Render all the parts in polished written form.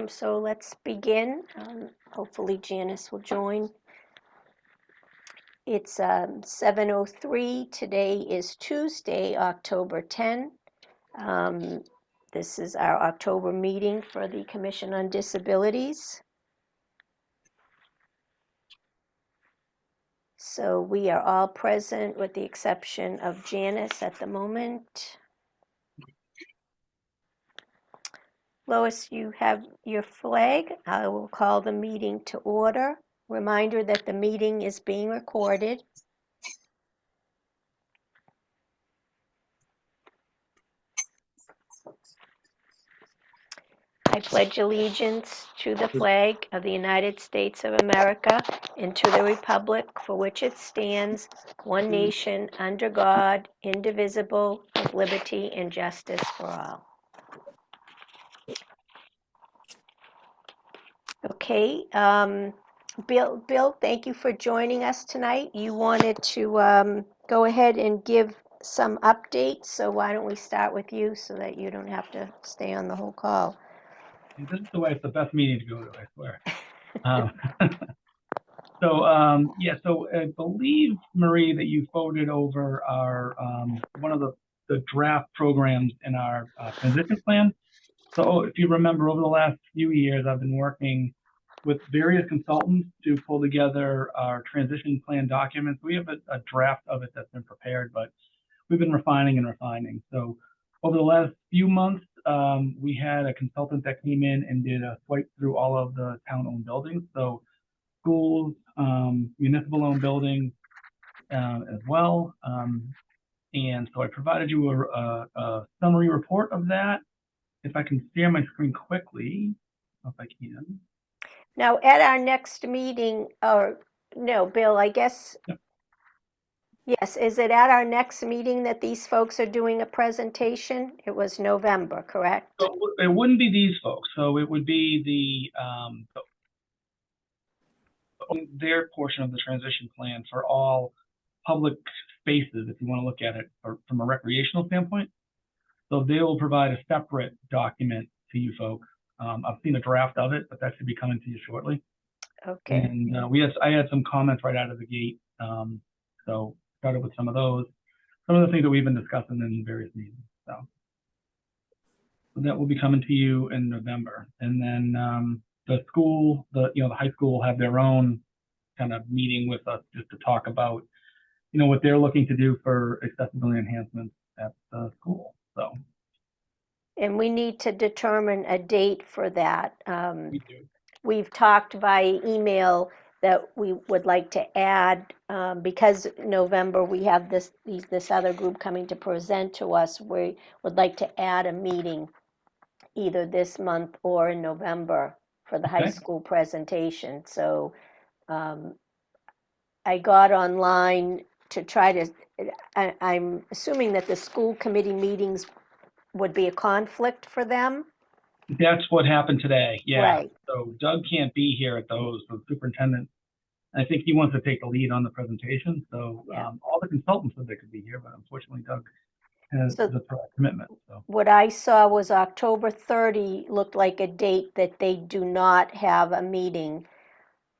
quorum, so let's begin. Hopefully Janice will join. It's 7:03. Today is Tuesday, October 10. This is our October meeting for the Commission on Disabilities. So we are all present with the exception of Janice at the moment. Lois, you have your flag. I will call the meeting to order. Reminder that the meeting is being recorded. I pledge allegiance to the flag of the United States of America and to the republic for which it stands, one nation, under God, indivisible, with liberty and justice for all. Okay, Bill, thank you for joining us tonight. You wanted to go ahead and give some updates, so why don't we start with you so that you don't have to stay on the whole call. This is the way it's the best meeting to go to, I swear. So I believe, Marie, that you forwarded over our one of the draft programs in our transition plan. So if you remember, over the last few years, I've been working with various consultants to pull together our transition plan documents. We have a draft of it that's been prepared, but we've been refining and refining. So over the last few months, we had a consultant that came in and did a swipe through all of the town-owned buildings. So schools, municipal-owned buildings as well. And so I provided you a summary report of that. If I can share my screen quickly, if I can. Now, at our next meeting, or no, Bill, I guess, Yep. Yes, is it at our next meeting that these folks are doing a presentation? It was November, correct? So it wouldn't be these folks. So it would be their portion of the transition plan for all public spaces, if you want to look at it from a recreational standpoint. So they will provide a separate document to you folks. I've seen a draft of it, but that should be coming to you shortly. Okay. And I had some comments right out of the gate. So started with some of those, some of the things that we've been discussing in various meetings. So that will be coming to you in November. And then the school, the high school will have their own kind of meeting with us just to talk about, what they're looking to do for accessibility enhancements at the school. So. And we need to determine a date for that. We do. We've talked via email that we would like to add, because November we have this other group coming to present to us. We would like to add a meeting either this month or in November for the high school presentation. So I got online to try to, I'm assuming that the school committee meetings would be a conflict for them. That's what happened today. Yeah. Right. So Doug can't be here at those. So the superintendent, I think he wants to take the lead on the presentation. So all the consultants said they could be here, but unfortunately Doug has the commitment. So what I saw was October 30 looked like a date that they do not have a meeting.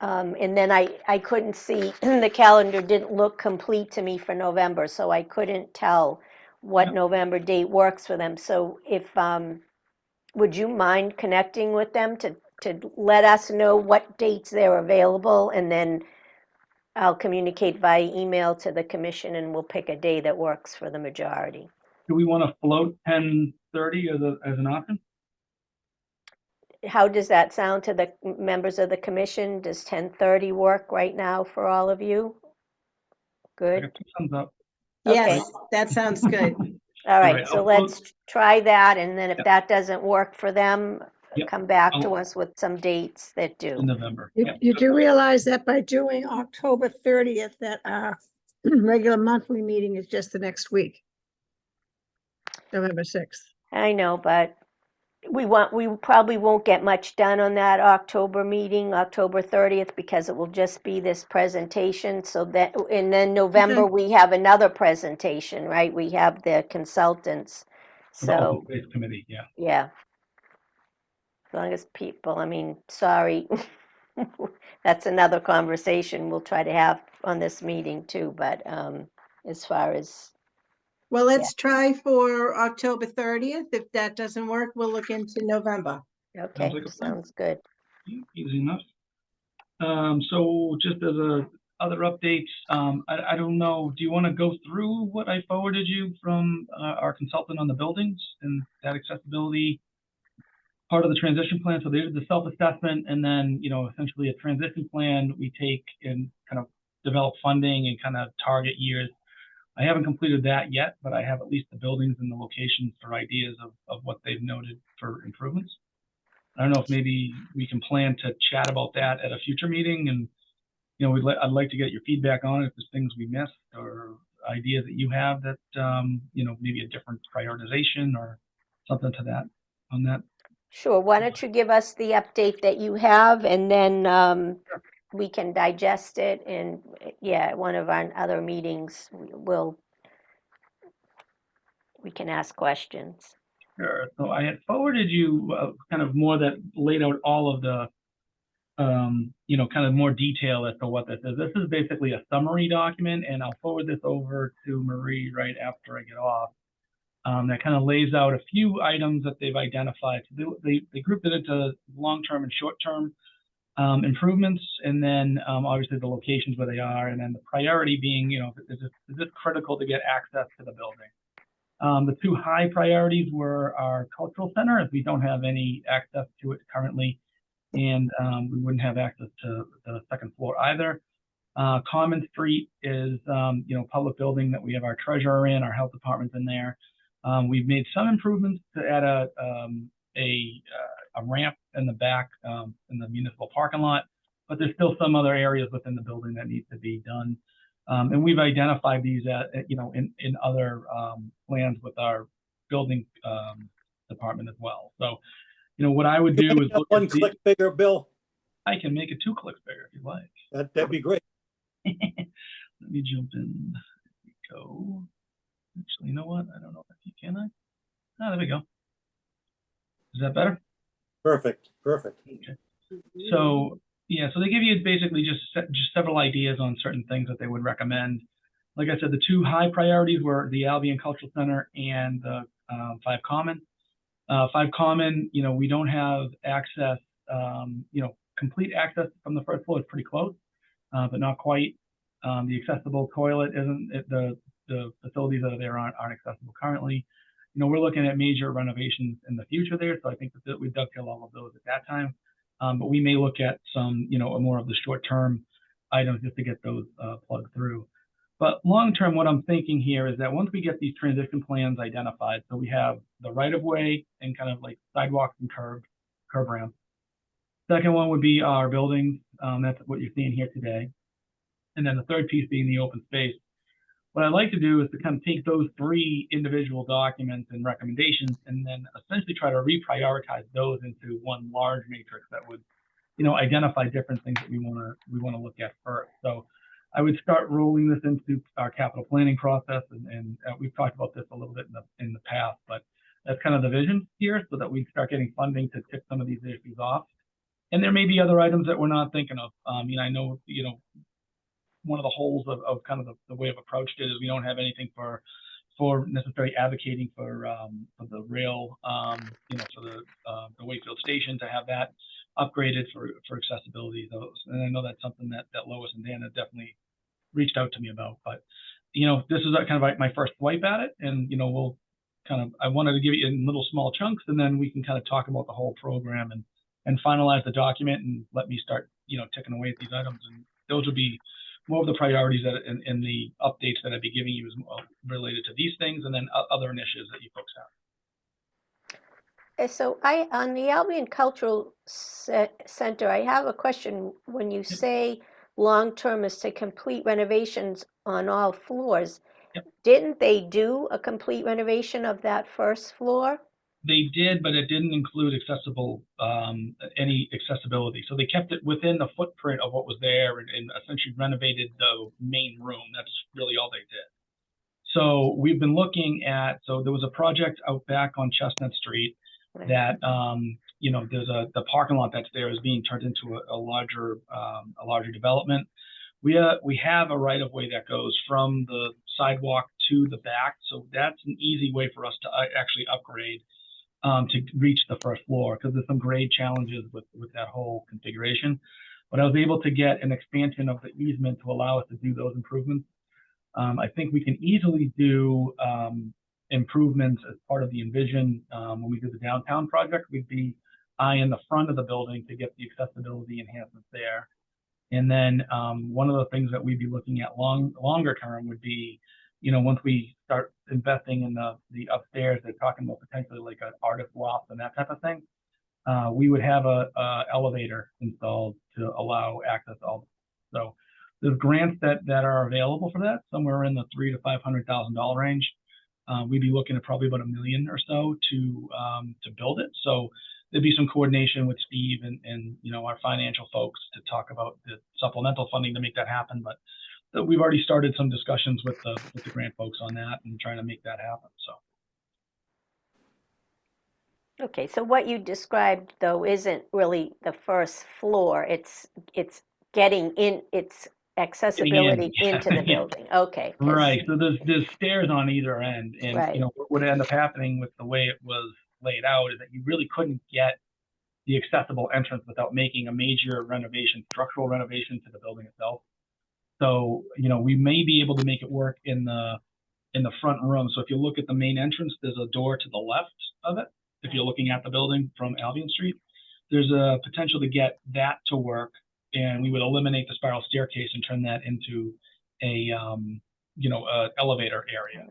And then I couldn't see, the calendar didn't look complete to me for November, so I couldn't tell what November date works for them. So if, would you mind connecting with them to let us know what dates they're available, and then I'll communicate via email to the commission and we'll pick a day that works for the majority. Do we want to float 10:30 as an option? How does that sound to the members of the commission? Does 10:30 work right now for all of you? Good. Thumbs up. Yes, Okay. that sounds good. All right, so let's try that, and then if that doesn't work for them, come back to us with some dates that do. In November. You do realize that by doing October 30th, that our regular monthly meeting is just the next week, November 6th. I know, but we probably won't get much done on that October meeting, October 30th, because it will just be this presentation. So that, and then November we have another presentation, right? We have the consultants. The So Open Space Committee, yeah. As long as people, I mean, sorry, that's another conversation we'll try to have on this meeting too, but as far as, Well, let's try for October 30th. If that doesn't work, we'll look into November. okay, like a plan. sounds good. Easy enough. So just as other updates, I don't know, do you want to go through what I forwarded you from our consultant on the buildings and that accessibility part of the transition plan? So there's the self-assessment, and then, essentially a transition plan we take and kind of develop funding and kind of target years. I haven't completed that yet, but I have at least the buildings and the locations for ideas of what they've noted for improvements. I don't know if maybe we can plan to chat about that at a future meeting, and I'd like to get your feedback on it if there's things we missed or ideas that you have that maybe a different prioritization or something to that on that. Sure, why don't you give us the update that you have, and then we can digest it, and yeah, at one of our other meetings, we can ask questions. Sure. So I had forwarded you kind of more that laid out all of the kind of more detail as to what this is. This is basically a summary document, and I'll forward this over to Marie right after I get off. That kind of lays out a few items that they've identified. So they grouped it into long-term and short-term improvements, and then obviously the locations where they are, and then the priority being, is this critical to get access to the building? The two high priorities were our cultural center, as we don't have any access to it currently, and we wouldn't have access to the second floor either. Common Street is, public building that we have our treasurer in, our health department's in there. We've made some improvements to add a ramp in the back in the municipal parking lot, but there's still some other areas within the building that need to be done. And we've identified these in other plans with our building department as well. So, what I would do is look one at click bigger, Bill. I can make it 2 clicks bigger if you like. That'd be great. Let me jump in. There we go. Actually, you know what? I don't know if you can. There we go. Is that better? Perfect. Perfect. Okay. So yeah, so they give you basically just several ideas on certain things that they would recommend. Like I said, the two high priorities were the Albion Cultural Center and the 5 Common. 5 Common, we don't have access, complete access from the first floor. It's pretty close, but not quite. The accessible toilet isn't, the facilities that are there aren't accessible currently. We're looking at major renovations in the future there, so I think that we dovetail all of those at that time. But we may look at some, more of the short-term items just to get those plugged through. But long-term, what I'm thinking here is that once we get these transition plans identified, so we have the right-of-way and kind of like sidewalks and curb ramps. Second one would be our buildings. That's what you're seeing here today. And then the third piece being the open space. What I'd like to do is to kind of take those 3 individual documents and recommendations and then essentially try to reprioritize those into one large matrix that would, identify different things that we want to look at first. So I would start rolling this into our capital planning process, and we've talked about this a little bit in the past, but that's kind of the vision here, so that we start getting funding to tip some of these issues off. And there may be other items that we're not thinking of. I know, one of the holes of kind of the way I've approached it is we don't have anything for necessarily advocating for the rail, for the Wakefield station to have that upgraded for accessibility. And I know that's something that Lois and Dan have definitely reached out to me about. But this is kind of like my first swipe at it, and we'll I wanted to give it in little small chunks, and then we can kind of talk about the whole program and finalize the document and let me start ticking away at these items, and those would be more of the priorities that in the updates that I'd be giving you is related to these things, and then other initiatives that you folks have. So on the Albion Cultural Center, I have a question. When you say long-term is to complete renovations on all floors, Yep. Didn't they do a complete renovation of that first floor? They did, but it didn't include any accessibility. So they kept it within the footprint of what was there and essentially renovated the main room. That's really all they did. So we've been looking at, so there was a project out back on Chestnut Street that there's the parking lot that's there is being turned into a larger development. We have a right of way that goes from the sidewalk to the back, so that's an easy way for us to actually upgrade to reach the first floor, because there's some grade challenges with that whole configuration. But I was able to get an expansion of the easement to allow us to do those improvements. I think we can easily do improvements as part of the Envision. When we do the downtown project, we'd be in the front of the building to get the accessibility enhancements there. And then one of the things that we'd be looking at longer term would be, once we start investing in the upstairs, they're talking about potentially like an artist loft and that type of thing. We would have a elevator installed to allow access to all. So there's grants that are available for that, somewhere in the $300,000 to $500,000 range. We'd be looking at probably about $1 million or so to build it. So there'd be some coordination with Steve and our financial folks to talk about the supplemental funding to make that happen. But we've already started some discussions with the grant folks on that and trying to make that happen. So. Okay, so what you described though isn't really the first floor. It's getting in, it's accessibility into the building. Okay. Right. So there's stairs on either end, and Right. What would end up happening with the way it was laid out is that you really couldn't get the accessible entrance without making a major renovation, structural renovation to the building itself. So we may be able to make it work in the front room. So if you look at the main entrance, there's a door to the left of it. If you're looking at the building from Albion Street, there's a potential to get that to work, and we would eliminate the spiral staircase and turn that into a elevator area.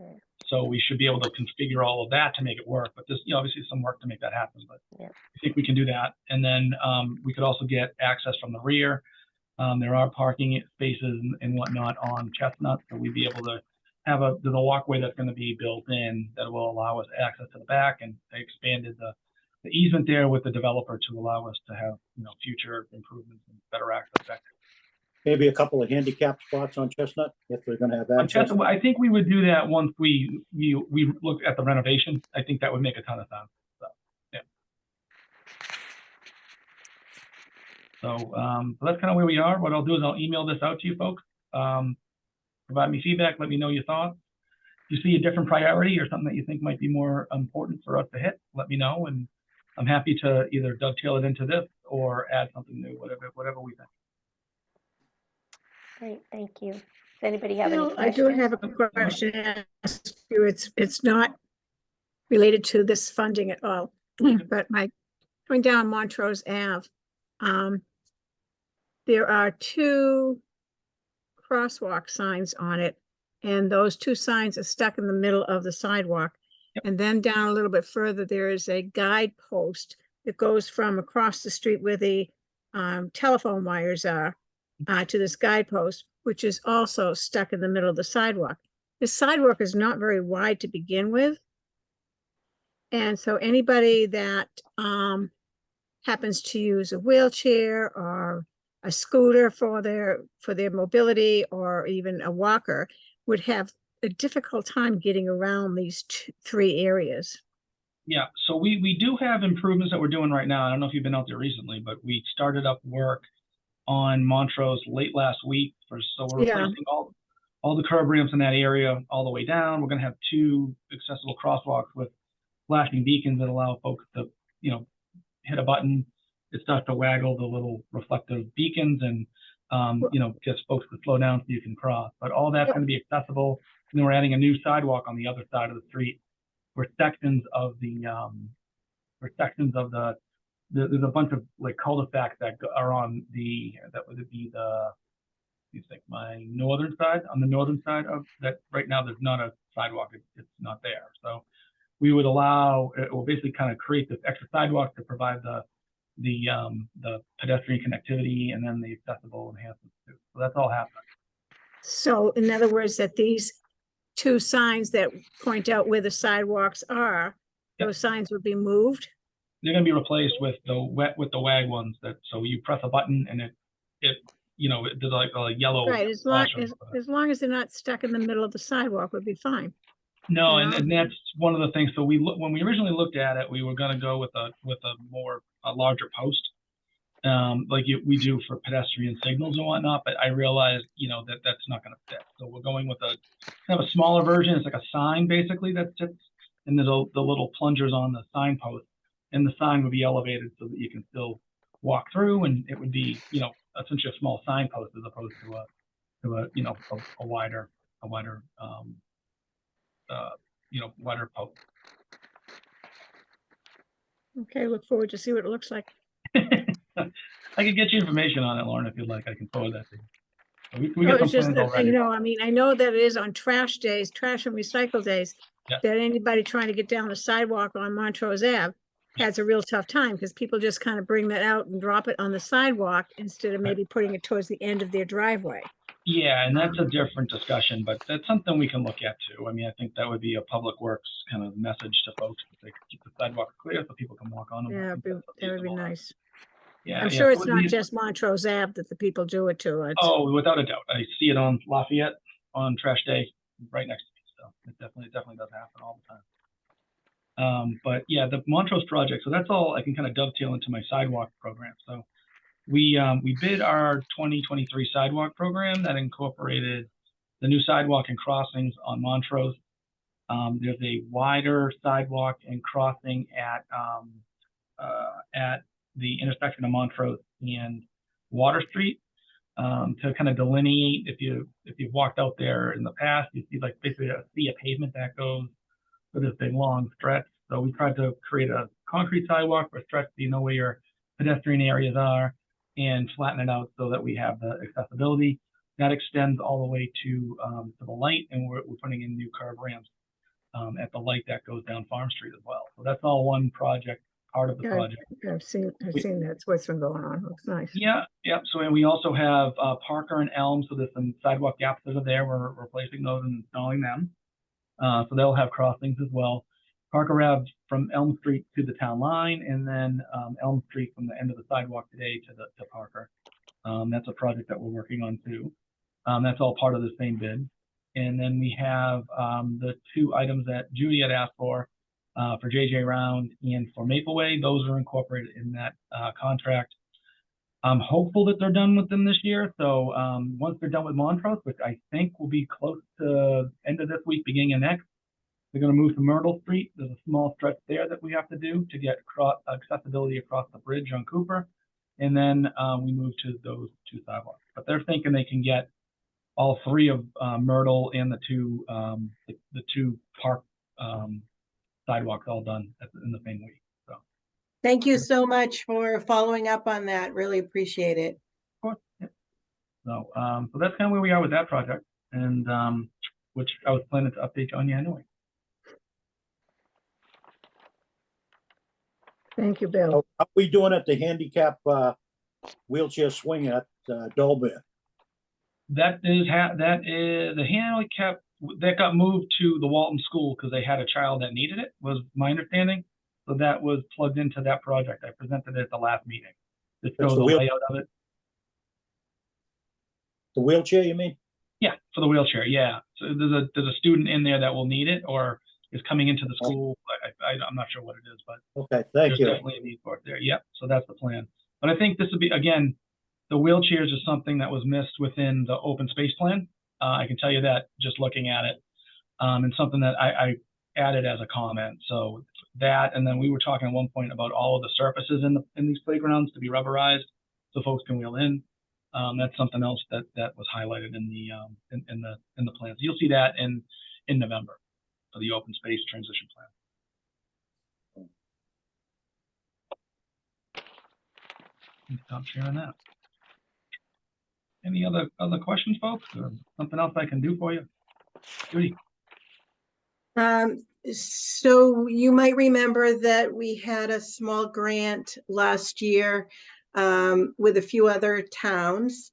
So we should be able to configure all of that to make it work. But there's obviously some work to make that happen. But I think we can do that. And then we could also get access from the rear. There are parking spaces and whatnot on Chestnut, so we'd be able to have there's a walkway that's going to be built in that will allow us access to the back, and they expanded the easement there with the developer to allow us to have future improvements and better access back there. Maybe a couple of handicap spots on Chestnut if they're going to have access. On Chestnut, I think we would do that once we look at the renovation. I think that would make a ton of sense. So, yeah. So that's kind of where we are. What I'll do is I'll email this out to you folks. Provide me feedback. Let me know your thoughts. If you see a different priority or something that you think might be more important for us to hit, let me know, and I'm happy to either dovetail it into this or add something new, whatever we think. Great, thank you. Does anybody have any questions? I do have a question to ask you. It's not related to this funding at all, but going down Montrose Ave, there are 2 crosswalk signs on it, and those 2 signs are stuck in the middle of the sidewalk. Yep. And then down a little bit further, there is a guide post that goes from across the street where the telephone wires are to this guide post, which is also stuck in the middle of the sidewalk. The sidewalk is not very wide to begin with. And so anybody that happens to use a wheelchair or a scooter for their mobility, or even a walker, would have a difficult time getting around these 3 areas. Yeah, so we do have improvements that we're doing right now. I don't know if you've been out there recently, but we started up work on Montrose late last week. So we're replacing all the curb ramps in that area all the way down. We're going to have 2 accessible crosswalks with flashing beacons that allow folks to, hit a button. It starts to waggle the little reflective beacons and, gets folks to slow down so you can cross. But all that's going to be accessible. And then we're adding a new sidewalk on the other side of the street where sections of there's a bunch of like cul-de-sacs that are on that would be my northern side. On the northern side of that, right now there's not a sidewalk. It's not there. So we would it will basically kind of create this extra sidewalk to provide the pedestrian connectivity and then the accessible enhancements too. So that's all happening. So in other words, that these 2 signs that point out where the sidewalks are, those signs would be moved? They're going to be replaced with the WAG ones so you press a button and it there's like a yellow. Right, as long as they're not stuck in the middle of the sidewalk would be fine. No, and that's one of the things. So when we originally looked at it, we were going to go with a more a larger post, like we do for pedestrian signals and whatnot. But I realized, that that's not going to fit. So we're going with a kind of a smaller version. It's like a sign basically that sits, and there's the little plungers on the signpost, and the sign would be elevated so that you can still walk through, and it would be, essentially a small signpost as opposed to a wider wider post. Okay, look forward to see what it looks like. I could get you information on it, Lauren, if you'd like. I can forward that to you. We Oh, got some it's just plans that, already. I mean, I know that it is on trash days, trash and recycle days, Yeah. that anybody trying to get down the sidewalk on Montrose Ave has a real tough time because people just kind of bring that out and drop it on the sidewalk instead of Right. maybe putting it towards the end of their driveway. Yeah, and that's a different discussion, but that's something we can look at too. I mean, I think that would be a public works kind of message to folks, that they keep the sidewalk clear so people can walk on them. Yeah, that would be nice. Yeah, I'm yeah. sure So it's it'd not be- just Montrose Ave that the people do it to. It's, Oh, without a doubt. I see it on Lafayette on trash day right next to me. So it definitely does happen all the time. But yeah, the Montrose project. So that's all I can kind of dovetail into my sidewalk program. So we bid our 2023 sidewalk program that incorporated the new sidewalk and crossings on Montrose. There's a wider sidewalk and crossing at the intersection of Montrose and Water Street, to kind of delineate. If you've walked out there in the past, you see like basically a sea of pavement that goes for this big long stretch. So we tried to create a concrete sidewalk for a stretch so you know where your pedestrian areas are, and flatten it out so that we have the accessibility. That extends all the way to the light, and we're putting in new curb ramps at the light that goes down Farm Street as well. So that's all one project, part of the yeah, project. I've seen that's what's been going on. Looks nice. Yeah. So, and we also have Parker and Elm. So there's some sidewalk gaps that are there. We're replacing those and installing them. So they'll have crossings as well. Parker Ave from Elm Street to the town line, and then Elm Street from the end of the sidewalk today to Parker. That's a project that we're working on too. That's all part of the same bid. And then we have the two items that Judy had asked for JJ Round and for Maple Way. Those are incorporated in that contract. I'm hopeful that they're done with them this year. So once they're done with Montrose, which I think will be close to end of this week, beginning of next, they're going to move to Myrtle Street. There's a small stretch there that we have to do to get accessibility across the bridge on Cooper. And then we move to those two sidewalks. But they're thinking they can get all three of Myrtle and the two park sidewalks all done in the same week. So, Thank you so much for following up on that. Really appreciate it. of course, yeah. So that's kind of where we are with that project, and which I was planning to update you on anyway. Thank you, Bill. How are we doing at the handicap wheelchair swing at Dolbear? That is the handicap that got moved to the Walton School because they had a child that needed it, was my understanding. So that was plugged into that project. I presented it at the last meeting. This shows the layout of it. The wheelchair, you mean? Yeah, for the wheelchair. Yeah. So there's a student in there that will need it or is coming into the school. I'm not sure what it is, but Okay, thank you. there's definitely a need for it there. Yep. So that's the plan. But I think this would be, again, the wheelchairs is something that was missed within the open space plan. I can tell you that just looking at it, and something that I added as a comment. So that, and then we were talking at one point about all of the surfaces in these playgrounds to be rubberized so folks can wheel in. That's something else that was highlighted in the plans. You'll see that in November for the open space transition plan. Stop sharing that. Any other questions, folks, or something else I can do for you? Judy. So you might remember that we had a small grant last year with a few other towns,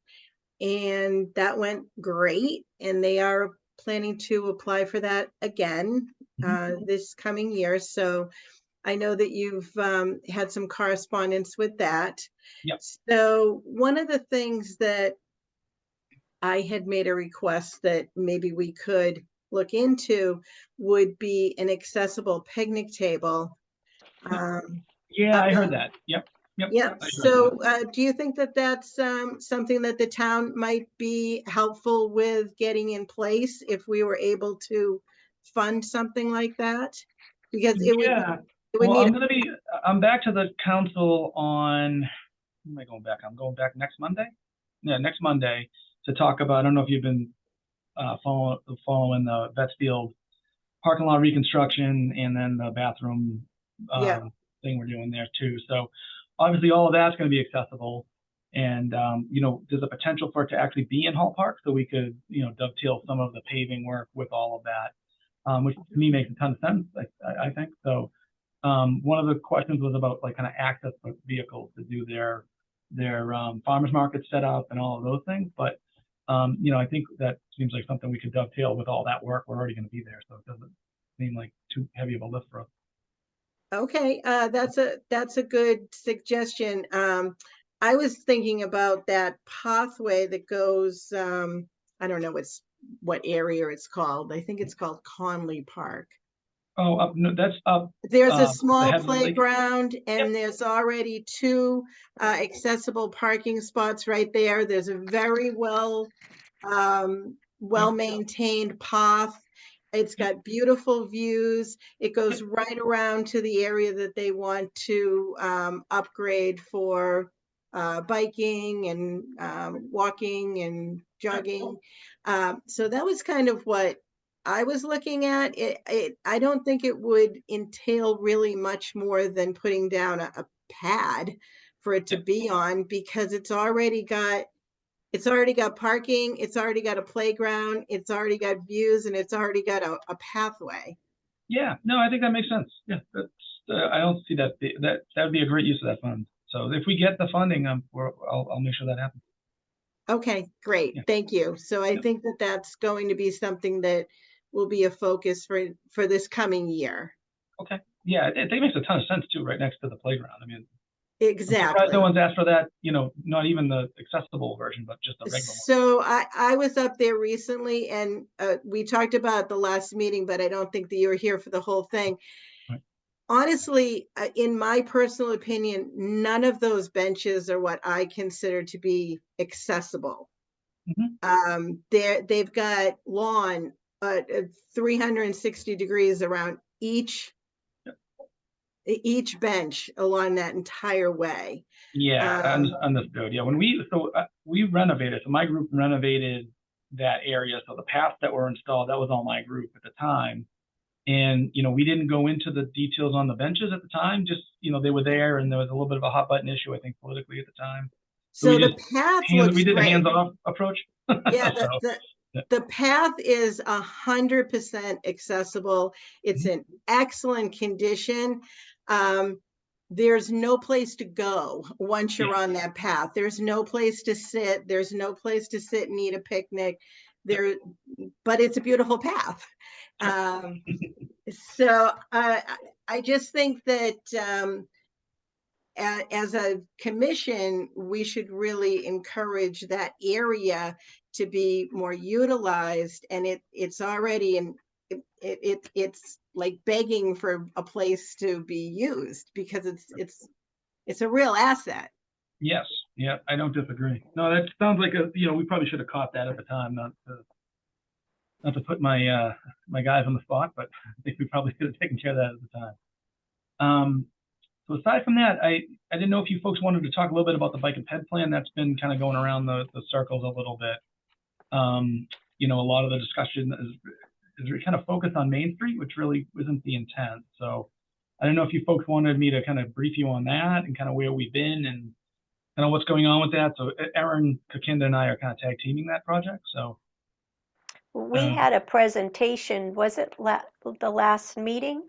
and that went great. And they are planning to apply for that again this coming year. So I know that you've had some correspondence with that. Yep. So one of the things that I had made a request that maybe we could look into would be an accessible picnic table. Yeah, I heard that. Yep. Yep. Yeah, I agree with so do you think that that's something that the town might be helpful with getting in place if we were able to fund something like that? Because that. Yeah. it would Well, need, I'm back to the council on, when am I going back? I'm going back next Monday. Yeah, next Monday to talk about, I don't know if you've been following the Vetsfield parking lot reconstruction and then the bathroom yeah, thing we're doing there too. So obviously all of that's going to be accessible. And, there's a potential for it to actually be in Hall Park, so we could, dovetail some of the paving work with all of that, which to me makes a ton of sense, I think. So one of the questions was about like kind of access for vehicles to do their farmers market setup and all of those things. But I think that seems like something we could dovetail with all that work. We're already going to be there, so it doesn't seem like too heavy of a lift for us. okay, that's a good suggestion. I was thinking about that pathway that goes, I don't know what area it's called. I think it's called Conley Park. Oh, no, that's up There's a the small head of the lake. playground Yep. and there's already two accessible parking spots right there. There's a very well-maintained path. It's got beautiful views. It goes right around to the area that they want to upgrade for biking and walking and jogging. So that was kind of what I was looking at. I don't think it would entail really much more than putting down a pad for it to Yep. be on, because it's already got parking, it's already got a playground, it's already got views, and it's already got a pathway. Yeah, no, I think that makes sense. Yeah, that's I don't see that that would be a great use of that fund. So if we get the funding, I'll make sure that happens. Okay, great, Yeah. thank you. So I Yep. think that that's going to be something that will be a focus for this coming year. Okay. Yeah, it makes a ton of sense too, right next to the playground. I mean, I'm surprised Exactly. no one's asked for that. Not even the accessible version, but just the regular one. So I was up there recently and we talked about the last meeting, but I don't think that you were here for the whole thing. Right. Honestly, in my personal opinion, none of those benches are what I consider to be accessible. They've got lawn 360 degrees around each bench along that entire way. Yeah, understood. Yeah, when we renovated, so my group renovated that area. So the paths that were installed, that was all my group at the time. And, we didn't go into the details on the benches at the time, just, they were there and there was a little bit of a hot button issue, I think, politically at the time. So So the path looks we did the great. hands-off approach. Yeah, So, the path is 100% accessible. It's in excellent condition. There's no place to go once you're yeah, on that path. There's no place to sit. There's no place to sit and eat a picnic. But it's a beautiful path. sure. So I just think that as a commission, we should really encourage that area to be more utilized, and it's already in it's like begging for a place to be used, because it's a real asset. Yes, yeah, I don't disagree. No, that sounds like we probably should have caught that at the time, not to put my guys on the spot, but I think we probably could have taken care of that at the time. So aside from that, I didn't know if you folks wanted to talk a little bit about the bike and ped plan that's been kind of going around the circles a little bit. A lot of the discussion is kind of focused on Main Street, which really isn't the intent. So I don't know if you folks wanted me to kind of brief you on that and kind of where we've been and kind of what's going on with that. So Erin Kakinda and I are kind of tag teaming that project. So We had a presentation, was it the last meeting?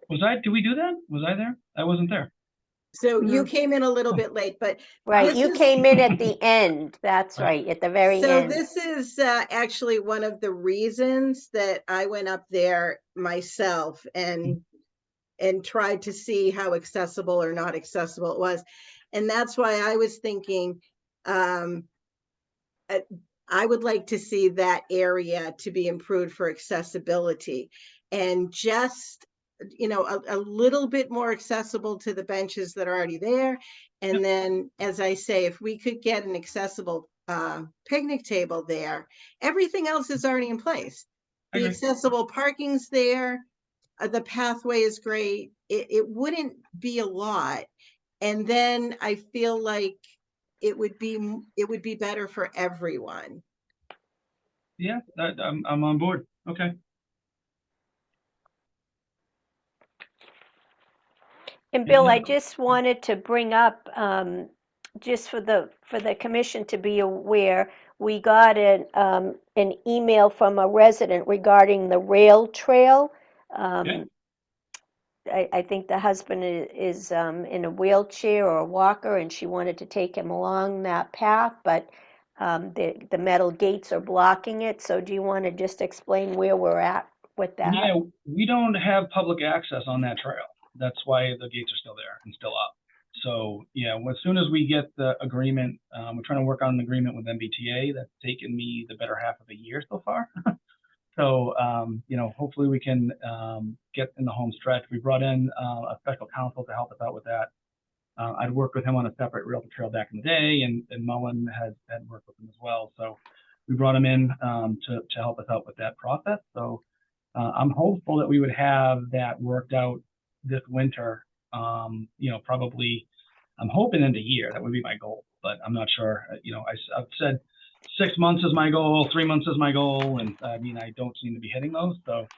did we do that? Was I there? I wasn't there. So you came in a little bit late, but Right, this you is came in at the end, that's right, at the very so end. this is actually one of the reasons that I went up there myself and tried to see how accessible or not accessible it was. And that's why I was thinking I would like to see that area to be improved for accessibility. And just a little bit more accessible to the benches that are already there. And then, as I say, if we could get an accessible picnic table there, everything else is already in place. I The agree. accessible parking's there. The pathway is great. It wouldn't be a lot. And then I feel like it would be better for everyone. Yeah, I'm on board. Okay. And Yeah, Bill, no, I just wanted to bring up, just for the commission to be aware, we got an email from a resident regarding the rail trail. Okay. I think the husband is in a wheelchair or a walker, and she wanted to take him along that path, but the metal gates are blocking it. So do you want to just explain where we're at with that? Yeah, we don't have public access on that trail. That's why the gates are still there and still up. So yeah, as soon as we get the agreement, we're trying to work on an agreement with MBTA. That's taken me the better half of a year so far. So, hopefully we can get in the home stretch. We brought in a special counsel to help us out with that. I'd worked with him on a separate rail to trail back in the day, and Mullen had worked with him as well. So we brought him in to help us out with that process. So I'm hopeful that we would have that worked out this winter. Probably I'm hoping in the year. That would be my goal, but I'm not sure. I've said 6 months is my goal, 3 months is my goal, and I mean I don't seem to be hitting those. So,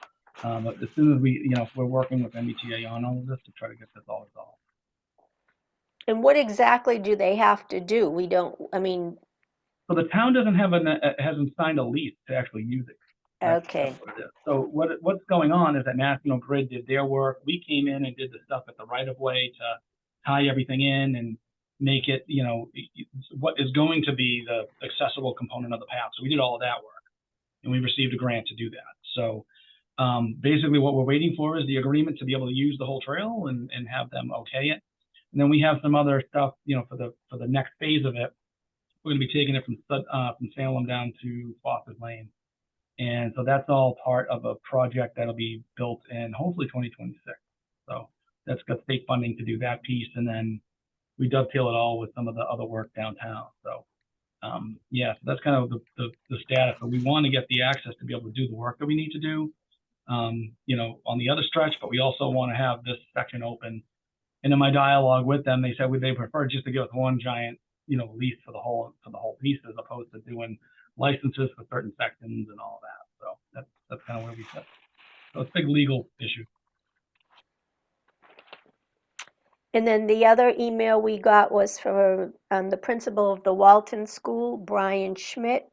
but as soon as we're working with MBTA on all of this to try to get this all resolved. And what exactly do they have to do? We don't, I mean, So the town doesn't have hasn't signed a lease to actually use it. That's okay, what it is. So what's going on is that National Grid did their work. We came in and did the stuff at the right of way to tie everything in and make it, what is going to be the accessible component of the path. So we did all of that work, and we received a grant to do that. So basically, what we're waiting for is the agreement to be able to use the whole trail and have them okay it. And then we have some other stuff, for the next phase of it. We're going to be taking it from Salem down to Foster's Lane. And so that's all part of a project that'll be built in hopefully 2026. So that's got state funding to do that piece. And then we dovetail it all with some of the other work downtown. So so that's kind of the status. But we want to get the access to be able to do the work that we need to do, on the other stretch, but we also want to have this section open. And in my dialogue with them, they said they prefer just to give us one giant lease for the whole piece as opposed to doing licenses for certain sections and all of that. So that's kind of where we sit. So it's a big legal issue. and then the other email we got was from the principal of the Walton School, Brian Schmidt.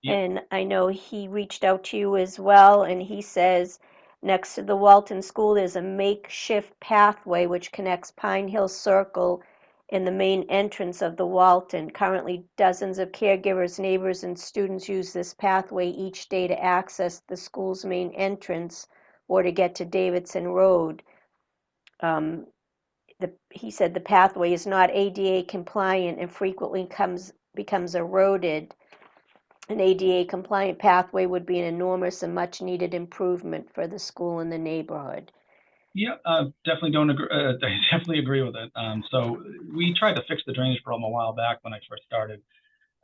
Yep. And I know he reached out to you as well, and he says, next to the Walton School, there's a makeshift pathway which connects Pine Hill Circle and the main entrance of the Walton. Currently, dozens of caregivers, neighbors, and students use this pathway each day to access the school's main entrance or to get to Davidson Road. He said the pathway is not ADA compliant and frequently becomes eroded. An ADA compliant pathway would be an enormous and much needed improvement for the school and the neighborhood. Yeah, definitely don't agree. I definitely agree with it. So we tried to fix the drainage problem a while back when I first started.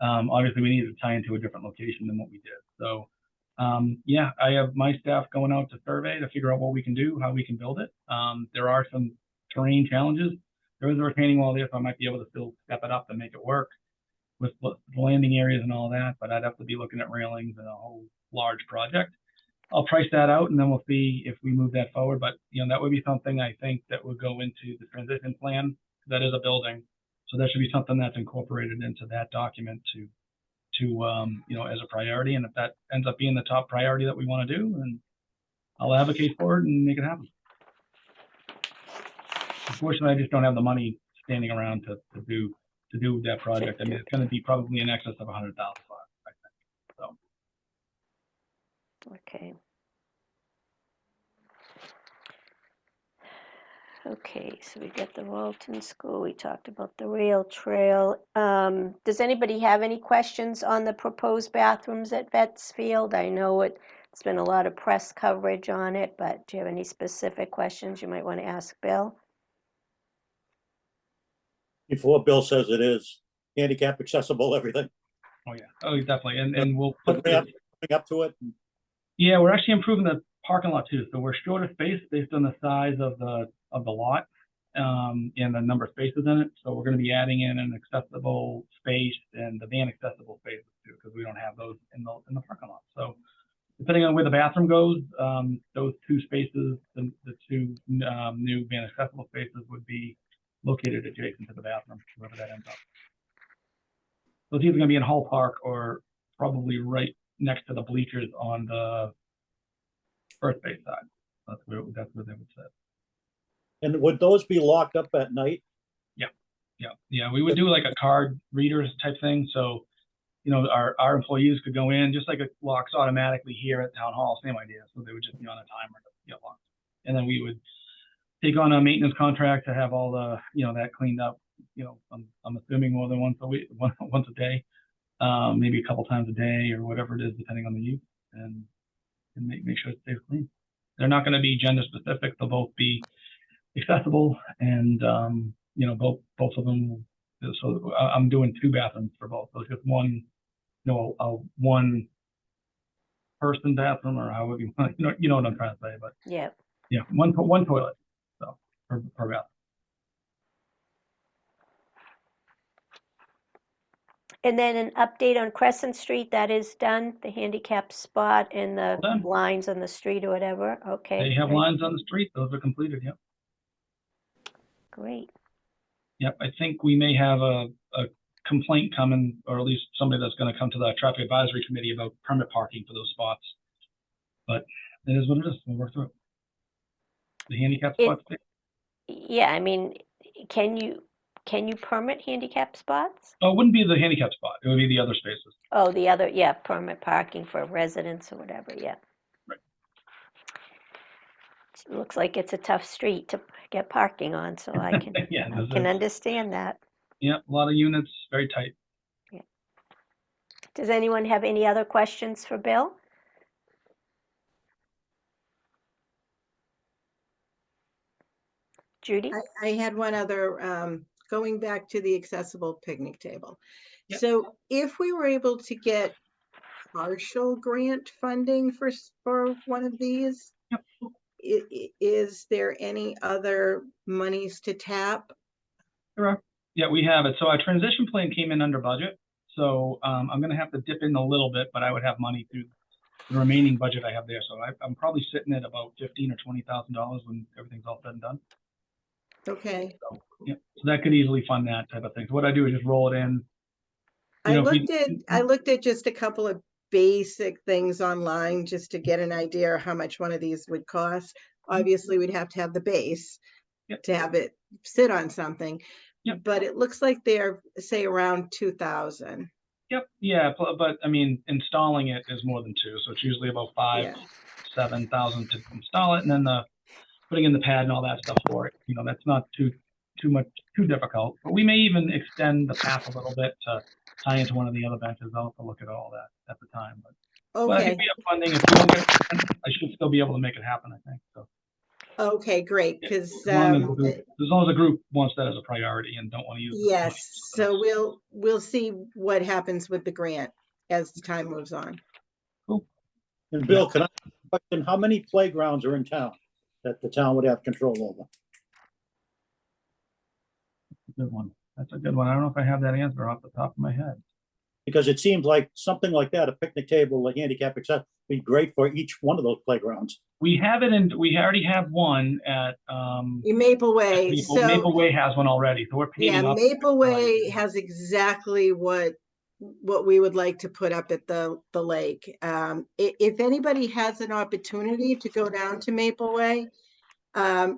Obviously, we needed to tie into a different location than what we did. So, I have my staff going out to survey to figure out what we can do, how we can build it. There are some terrain challenges. There is a retaining wall there, so I might be able to still step it up and make it work with landing areas and all that. But I'd have to be looking at railings and a whole large project. I'll price that out, and then we'll see if we move that forward. But that would be something I think that would go into the transition plan. That is a building, so that should be something that's incorporated into that document to as a priority. And if that ends up being the top priority that we want to do, then I'll advocate for it and make it happen. Unfortunately, I just don't have the money standing around to do that project. I mean, it's going to be probably in excess of $100,000, I think. So. Okay. Okay, so we got the Walton School, we talked about the rail trail. Does anybody have any questions on the proposed bathrooms at Vetsfield? I know it's There's been a lot of press coverage on it, but do you have any specific questions you might want to ask Bill? Before Bill says it is handicap accessible, everything. Oh, yeah. Oh, definitely. And we'll put The ramp coming up to it. yeah, we're actually improving the parking lot too. So we're short of space based on the size of the lot, and the number of spaces in it. So we're going to be adding in an accessible space and the van accessible spaces too, because we don't have those in the parking lot. So depending on where the bathroom goes, those two spaces, the two new van accessible spaces would be located adjacent to the bathroom, wherever that ends up. So it's either going to be in Hull Park or probably right next to the bleachers on the first base side. That's where they would sit. And would those be locked up at night? Yeah. We would do like a card readers type thing. So, you know, our employees could go in just like it locks automatically here at Town Hall, same idea. So they would just be on a timer to get locked. And then we would take on a maintenance contract to have all the, you know, that cleaned up, you know, I'm assuming more than once a week, once a day, maybe a couple times a day or whatever it is, depending on the use, and make sure it stays clean. They're not going to be gender specific. They'll both be accessible, and you know, both of them. So I'm doing 2 bathrooms for both. So it's just one, you know, a one person bathroom, or however you want, you know what I'm trying to say. But Yeah. yeah, one toilet, so per bathroom. And then an update on Crescent Street, that is done, the handicap spot and the Done. lines on the street or whatever, okay. They have great, lines on the street. Those are completed. Yep. Great, Yep. I think we may have a complaint coming, or at least somebody that's going to come to the traffic advisory committee about permit parking for those spots. But it is what it is. We'll work through it. The handicap spots. yeah, I mean, can you permit handicap spots? Oh, it wouldn't be the handicap spot. It would be the other spaces. Oh, the other, yeah, permit parking for residents or whatever, yeah. Right. It looks like it's a tough street to get parking on, so I can, Yeah, I can understand that. Yeah, a lot of units, very tight. Does anyone have any other questions for Bill? Judy? I had one other, going back to the accessible picnic table. Yep. So if we were able to get partial grant funding for one of these, Yep. is there any other monies to tap? There are. Yeah, we have it. So our transition plan came in under budget. So I'm going to have to dip in a little bit, but I would have money through the remaining budget I have there. So I'm probably sitting at about $15,000 or $20,000 when everything's all said and done. Okay. So, yeah, so that could easily fund that type of thing. So what I do is just roll it in. You I know, looked at just a couple of basic things online just to get an idea of how much one of these would cost. Obviously, we'd have to have the base Yep. to have it sit on something. Yep. But it looks like they're, say, around 2,000. Yep. Yeah, but I mean, installing it is more than 2, so it's usually about 5, Yeah. 7,000 to install it, and then the putting in the pad and all that stuff for it. You know, that's not too difficult. But we may even extend the path a little bit to tie into one of the other benches. I'll have to look at all that at the time. But I Okay. think we have funding. If we don't get it, I should still be able to make it happen, I think. So Okay, great. yeah, Because as long as the group wants that as a priority and don't want to use the money yes, for something so else. we'll see what happens with the grant as the time moves on. Cool. And Bill, can I ask a question? How many playgrounds are in town that the town would have control over? Good one. That's a good one. I don't know if I have that answer off the top of my head. Because it seems like something like that, a picnic table, a handicap accessible, would be great for each one of those playgrounds. We have it in. We already have one at Maple Way. Maple Way has one already, so we're Yeah, paving up. Maple Way has exactly what we would like to put up at the lake. If anybody has an opportunity to go down to Maple Way,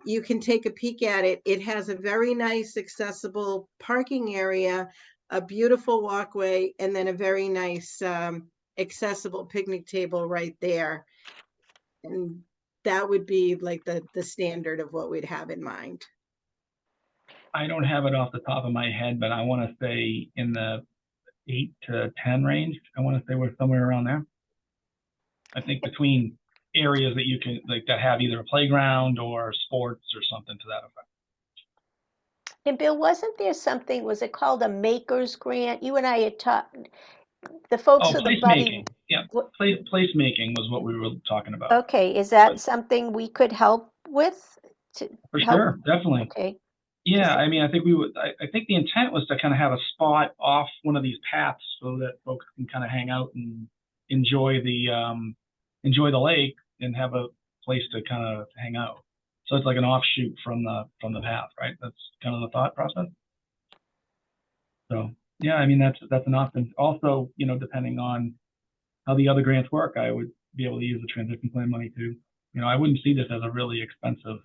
you can take a peek at it. It has a very nice accessible parking area, a beautiful walkway, and then a very nice accessible picnic table right there. And that would be like the standard of what we'd have in mind. I don't have it off the top of my head, but I want to say in the 8 to 10 range. I want to say we're somewhere around there. I think between areas that you can, like, that have either a playground or sports or something to that effect. And Bill, wasn't there something, was it called a maker's grant? You and I had talked, the folks Oh, of the Buddy. placemaking. Yeah, What- placemaking was what we were talking about. Okay, is that something we could help with? To For help? sure, definitely. Okay, Yeah, I mean, I think we would. I think the intent was to kind of have a spot off one of these paths so that folks can kind of hang out and enjoy the lake and have a place to kind of hang out. So it's like an offshoot from the path, right? That's kind of the thought process. So yeah, I mean that's an option. Also, you know, depending on how the other grants work, I would be able to use the transition plan money too. You know, I wouldn't see this as a really expensive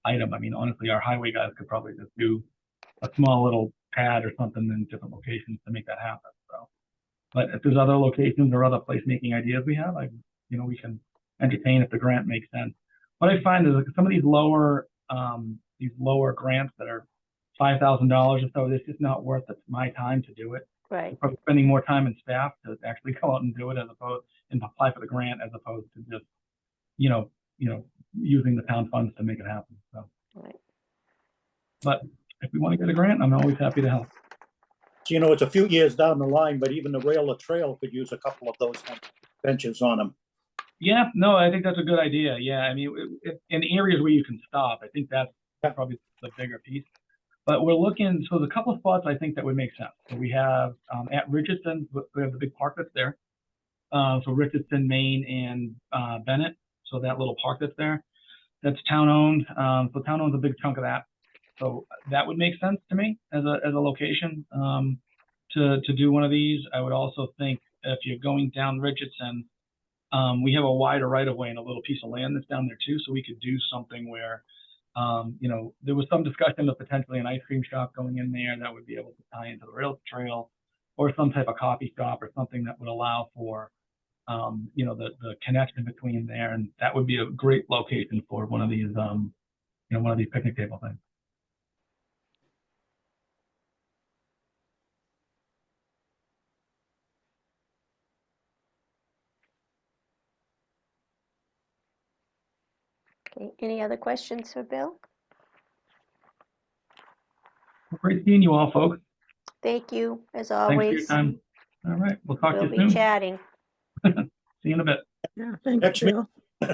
item. I mean, honestly, our highway guys could probably just do a small little pad or something in different locations to make that happen. So, but if there's other locations or other placemaking ideas we have, we can entertain if the grant makes sense. What I find is like some of these lower grants that are $5,000 or so, it's just not worth my time to do it. right. I'm probably spending more time and staff to actually go out and do it and apply for the grant as opposed to just, using the town funds to make it happen. So, Right. but if we want to get a grant, I'm always happy to help. So, it's a few years down the line, but even the rail or trail could use a couple of those benches on them. Yeah, no, I think that's a good idea. Yeah, I mean, in areas where you can stop, I think that's probably the bigger piece. But we're looking, so there's a couple of spots I think that would make sense. So we have at Richardson, we have the big park that's there. So Richardson, Maine, and Bennett. So that little park that's there, that's town owned. So town owns a big chunk of that. So that would make sense to me as a location to do one of these. I would also think if you're going down Richardson, we have a wider right of way and a little piece of land that's down there too. So we could do something where, there was some discussion of potentially an ice cream shop going in there that would be able to tie into the rail trail, or some type of coffee shop or something that would allow for, the connection between there. And that would be a great location for one of these, one of these picnic table things. Okay, any other questions for Bill? Well, great seeing you all, folks. Thank you, as Thanks for your always. time. All right, we'll talk to We'll you be soon. chatting. See you in a bit. Yeah, thank Next you, Bill.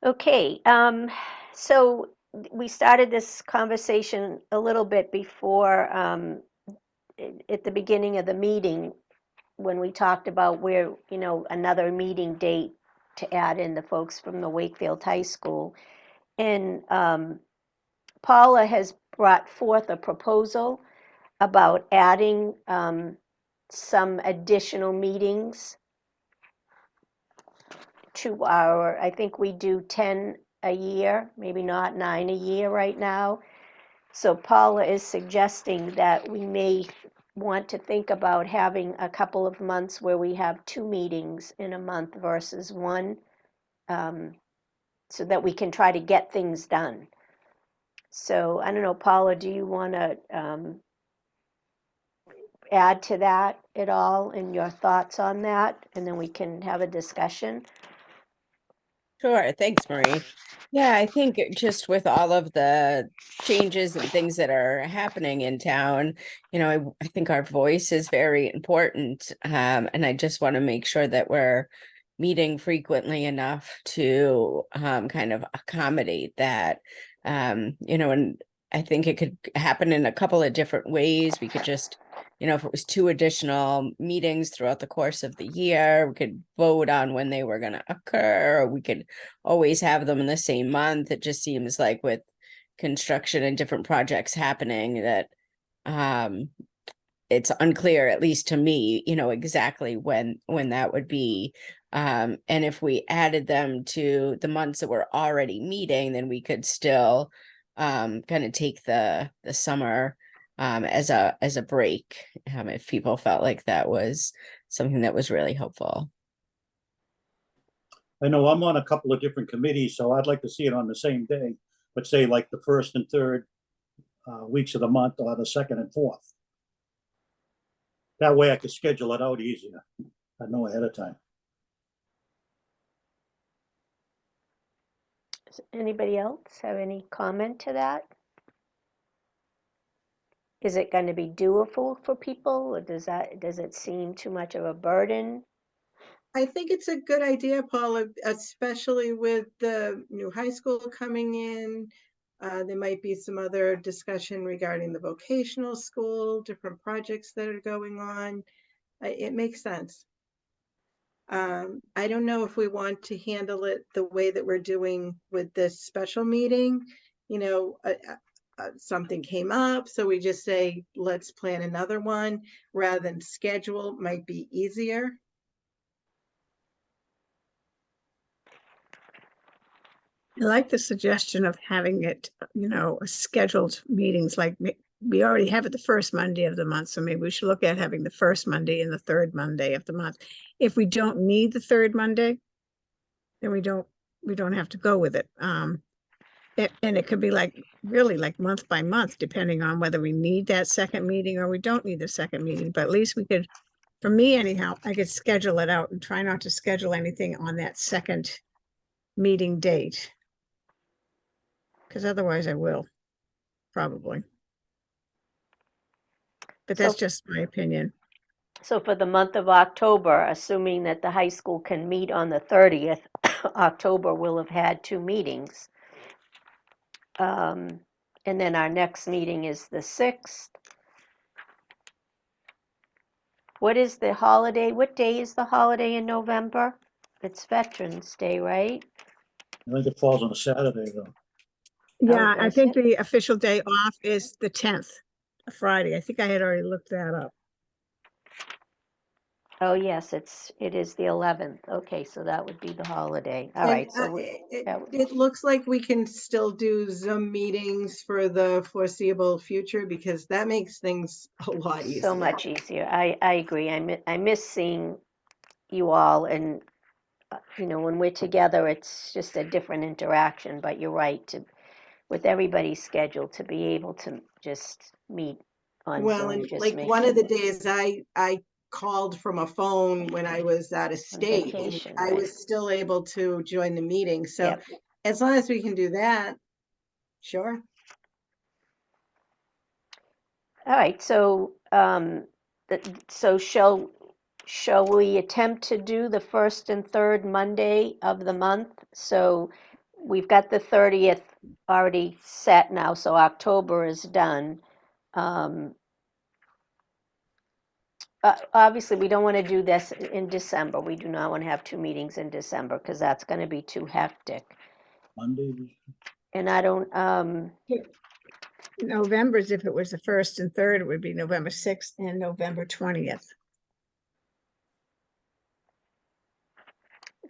Okay, so we started this conversation a little bit before, at the beginning of the meeting, when we talked about where, another meeting date to add in the folks from the Wakefield High School. And Paula has brought forth a proposal about adding some additional meetings to I think we do 10 a year, maybe not 9 a year right now. So Paula is suggesting that we may want to think about having a couple of months where we have 2 meetings in a month versus 1, so that we can try to get things done. So I don't know, Paula, do you want to add to that at all and your thoughts on that? And then we can have a discussion. Sure. Thanks, Marie. Yeah, I think just with all of the changes and things that are happening in town, I think our voice is very important. And I just want to make sure that we're meeting frequently enough to kind of accommodate that. And I think it could happen in a couple of different ways. We could just, if it was 2 additional meetings throughout the course of the year, we could vote on when they were going to occur, or we could always have them in the same month. It just seems like with construction and different projects happening that it's unclear, at least to me, exactly when that would be. And if we added them to the months that we're already meeting, then we could still kind of take the summer as a break, if people felt like that was something that was really helpful. I know I'm on a couple of different committees, so I'd like to see it on the same day, but say like the 1st and 3rd weeks of the month, or the 2nd and 4th. That way I could schedule it out easier. I know ahead of time. Does anybody else have any comment to that? Is it going to be doable for people, or does it seem too much of a burden? I think it's a good idea, Paula, especially with the new high school coming in. There might be some other discussion regarding the vocational school, different projects that are going on. It makes sense. I don't know if we want to handle it the way that we're doing with this special meeting. You know, something came up, so we just say, let's plan another one rather than schedule, might be easier. I like the suggestion of having it, scheduled meetings, like we already have it the first Monday of the month, so maybe we should look at having the first Monday and the third Monday of the month. If we don't need the third Monday, then we don't have to go with it. And it could be like, really like month by month, depending on whether we need that second meeting or we don't need the second meeting, but at least we could, for me anyhow, I could schedule it out and try not to schedule anything on that second meeting date. Because otherwise I will, probably. But that's So- just my opinion. So for the month of October, assuming that the high school can meet on the 30th, October will have had 2 meetings. And then our next meeting is the 6th. What is the holiday? What day is the holiday in November? It's Veterans Day, right? I think it falls on a Saturday though. Yeah, I does think it? the official day off is the 10th, a Friday. I think I had already looked that up. Oh, yes, it is the 11th. Okay, so that would be the holiday. All And right, so it looks like we can still do Zoom meetings for the foreseeable future because that makes things a lot easier. so much easier. I agree. I miss seeing you all, and when we're together, it's just a different interaction. But you're right, with everybody's schedule, to be able to just meet on Well, Zoom and just like makes one of the it days I called from a phone when I was out of on state and vacation, I right? was still able to join the meeting. So Yep. as long as we can do that, sure. All right, so so shall we attempt to do the first and third Monday of the month? So we've got the 30th already set now, so October is done. Obviously, we don't want to do this in December. We do not want to have 2 meetings in December because that's going to be too hectic. Monday, And I don't, November's, if it was the 1st and 3rd, it would be November 6th and November 20th.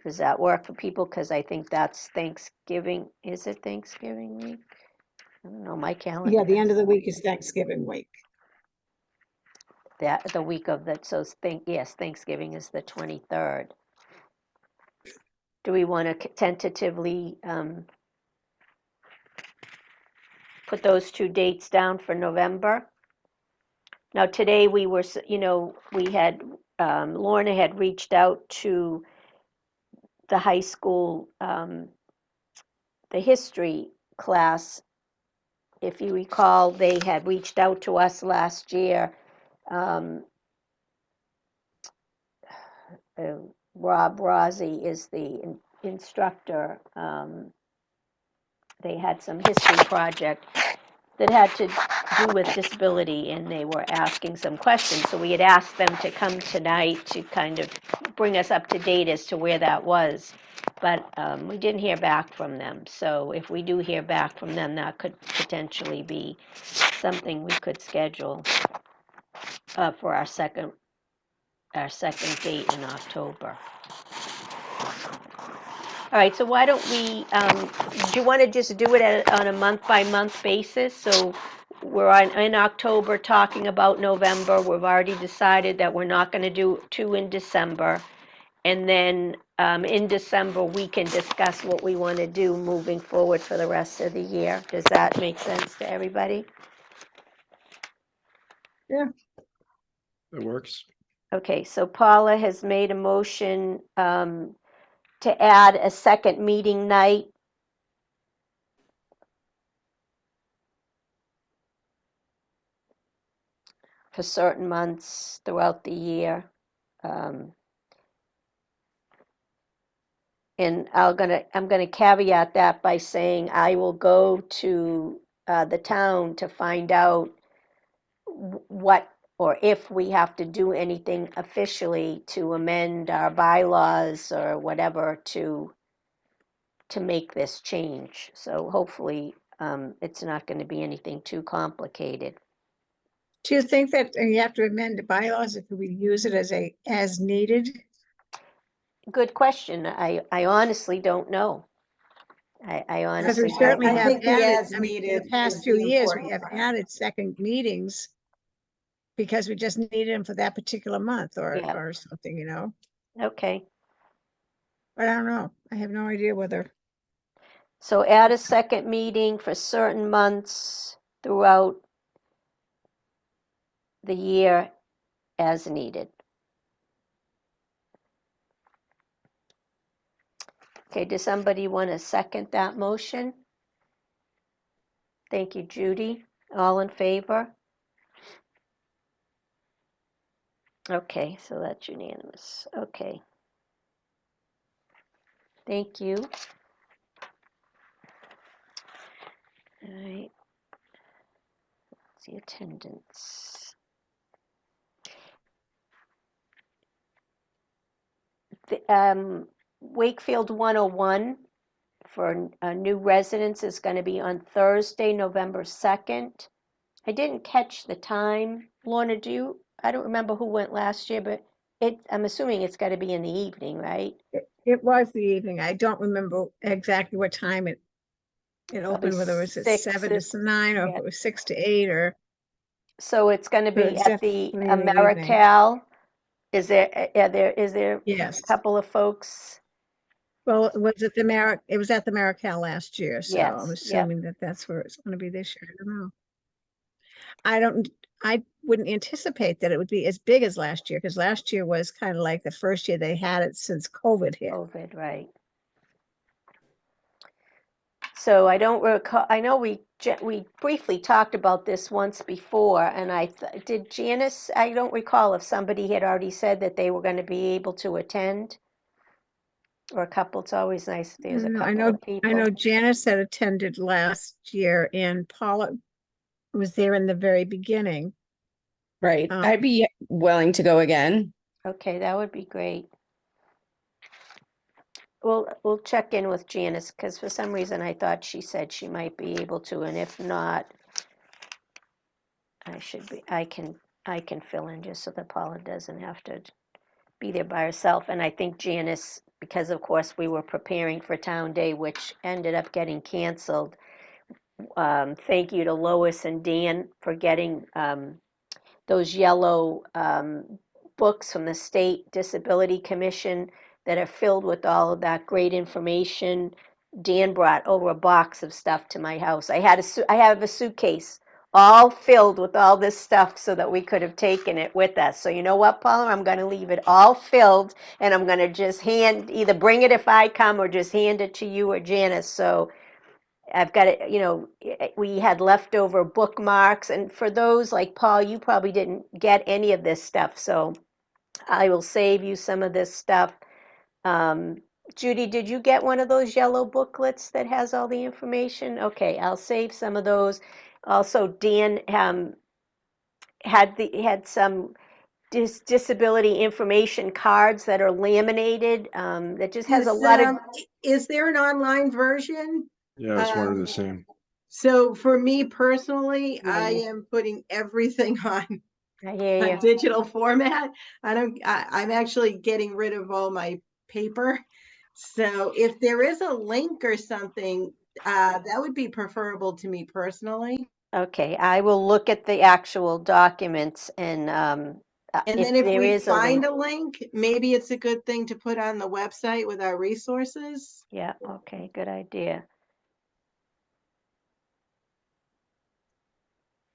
does that work for people? Because I think that's Thanksgiving. Is it Thanksgiving week? I don't know, my calendar. Yeah, the end of the week is Thanksgiving week. The week of that, so yes, Thanksgiving is the 23rd. Do we want to tentatively put those 2 dates down for November? Now, today we were, we had, Lorna had reached out to the high school, the history class. If you recall, they had reached out to us last year. Rob Rossi is the instructor. They had some history project that had to do with disability, and they were asking some questions. So we had asked them to come tonight to kind of bring us up to date as to where that was. But we didn't hear back from them. So if we do hear back from them, that could potentially be something we could schedule for our second date in October. All right, so why don't we, do you want to just do it on a month-by-month basis? So we're in October talking about November. We've already decided that we're not going to do 2 in December. And then in December, we can discuss what we want to do moving forward for the rest of the year. Does that make sense to everybody? Yeah. That works. Okay, so Paula has made a motion to add a second meeting night. For certain months throughout the year. Um, And I'm gonna caveat that by saying I will go to the town to find out what, or if we have to do anything officially to amend our bylaws or whatever to make this change. So hopefully, it's not gonna be anything too complicated. Do you think that you have to amend the bylaws if we use it as needed? Good question. I honestly don't know. I Because honestly we don't certainly I know. have think the added, as I mean, in the needed past is few the years, we important have part. added second meetings because we just needed them for that particular month Yeah. or something, you know? Okay. But I don't know. I have no idea whether, So add a second meeting for certain months throughout the year as needed. Okay, does somebody want to second that motion? Thank you, Judy. All in favor? Okay, so that's unanimous. Okay. Thank you. All right. Let's see attendance. Wakefield 101 for new residents is going to be on Thursday, November 2nd. I didn't catch the time. Lorna, I don't remember who went last year, but I'm assuming it's got to be in the evening, right? it was the evening. I don't remember exactly what time it Probably opened, whether it was at 6 7 to 9 or if yeah. it was 6 to 8 or, So it's going to but be it's at the definitely in the evening. AmeriCal. Is there a Yes. couple of folks? Well, it was at the Marical last year, so I'm Yes, yep. assuming that that's where it's going to be this year. I don't know. I wouldn't anticipate that it would be as big as last year, because last year was kind of like the first year they had it since COVID hit. COVID, right. So I don't recall, I know we briefly talked about this once before, and did Janice, I don't recall if somebody had already said that they were going to be able to attend, or a couple. It's always nice if there's a I couple of people. know Janice had attended last year and Paula was there in the very beginning. Right. I'd be willing to go again. Okay, that would be great. We'll check in with Janice, because for some reason I thought she said she might be able to, and if not, I can fill in just so that Paula doesn't have to be there by herself. And I think Janice, because of course we were preparing for Town Day, which ended up getting canceled. Thank you to Lois and Dan for getting those yellow books from the State Disability Commission that are filled with all of that great information. Dan brought over a box of stuff to my house. I have a suitcase all filled with all this stuff so that we could have taken it with us. So you know what, Paula? I'm going to leave it all filled, and I'm going to just either bring it if I come or just hand it to you or Janice. So I've got it, we had leftover bookmarks, and for those like Paul, you probably didn't get any of this stuff, so I will save you some of this stuff. Judy, did you get one of those yellow booklets that has all the information? Okay, I'll save some of those. Also, Dan had some disability information cards that are laminated, that just has a lot of. Is there an online version? Yeah, I was wondering the same. So for me personally, Yeah, I am putting everything on I hear a you. digital format. I'm actually getting rid of all my paper. So if there is a link or something, that would be preferable to me personally. Okay, I will look at the actual documents, and And then if there we is a link. find a link, maybe it's a good thing to put on the website with our resources. Yeah, okay, good idea.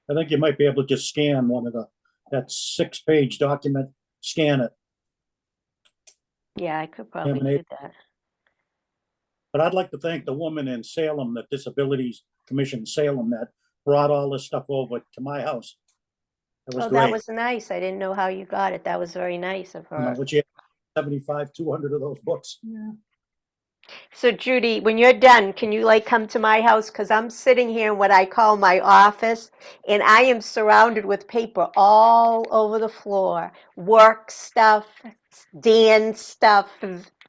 I think you might be able to just scan one of the that 6-page document, scan it. Yeah, I could probably do that. But I'd like to thank the woman in Salem, the Disabilities Commission in Salem, that brought all this stuff over to my house. It was Oh, that great. was nice. I didn't know how you got it. That was very nice of You know, her. which you have 75, 200 of those books. So Judy, when you're done, can you like come to my house? Because I'm sitting here in what I call my office, and I am surrounded with paper all over the floor. Work stuff, Dan stuff,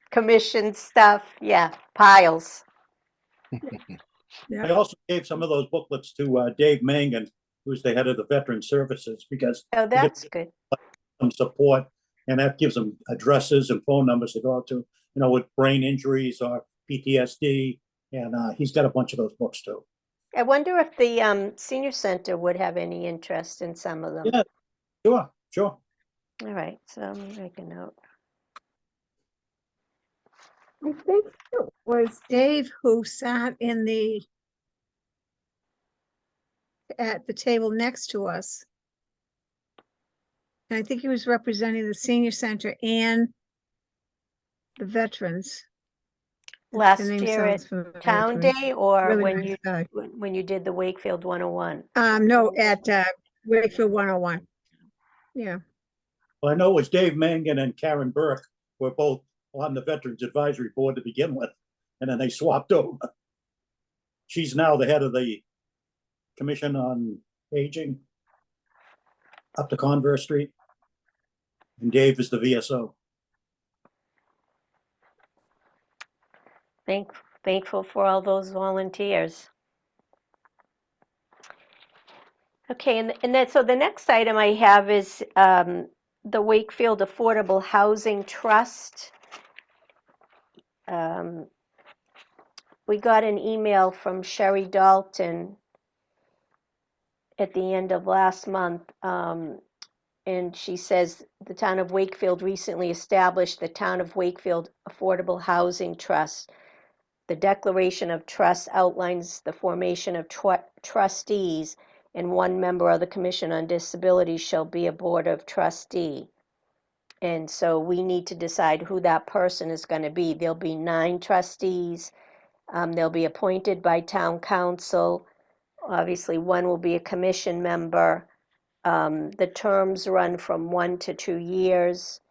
commission stuff. Yeah, piles. I also gave some of those booklets to Dave Mangan, who's the head of the Veteran Services, because Oh, he gets that's good. some support, and that gives them addresses and phone numbers to go out to, you know, with brain injuries or PTSD. And he's got a bunch of those books too. I wonder if the senior center would have any interest in some of them. Yeah, sure, sure. All right, so let me make a note. I think it was Dave who sat at the table next to us. And I think he was representing the senior center and the veterans. The Last name year at sounds familiar to Town me. Day or Really when nice you guy. when you did the Wakefield 101? No, at Wakefield 101. Yeah. Well, I know it was Dave Mangan and Karen Burke were both on the Veterans Advisory Board to begin with, and then they swapped over. She's now the head of the Commission on Aging up to Converse Street, and Dave is the VSO. Thankful for all those volunteers. Okay, and then so the next item I have is the Wakefield Affordable Housing Trust. We got an email from Sherry Dalton at the end of last month, and she says the town of Wakefield recently established the Town of Wakefield Affordable Housing Trust. The Declaration of Trust outlines the formation of trustees, and one member of the Commission on Disabilities shall be a board of trustee. And so we need to decide who that person is going to be. There'll be 9 trustees. They'll be appointed by town council. Obviously, one will be a commission member. The terms run from 1 to 2 years,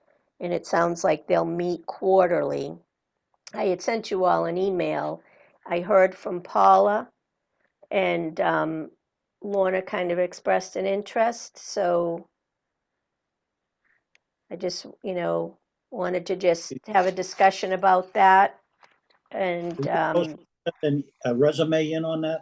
and it sounds like they'll meet quarterly. I had sent you all an email. I heard from Paula, and Lorna kind of expressed an interest, so I just, wanted to just have a discussion about that. And And a resume in on that?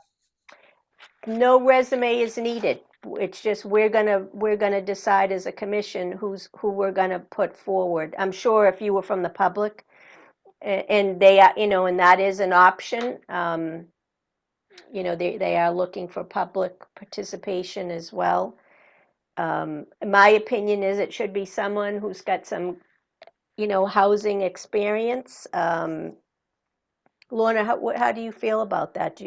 no resume is needed. It's just we're gonna decide as a commission who we're gonna put forward. I'm sure if you were from the public, and they are, and that is an option. They are looking for public participation as well. My opinion is it should be someone who's got some, housing experience. Lorna, how do you feel about that?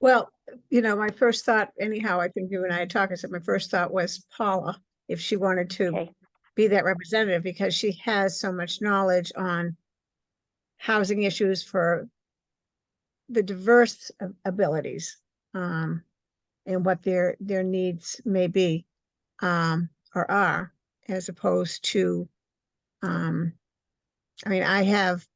Well, my first thought, anyhow, I think you and I had talked, I said my first thought was Paula, if she wanted to Okay. be that representative, because she has so much knowledge on housing issues for the diverse abilities, and what their needs may be, or are, as opposed to, I have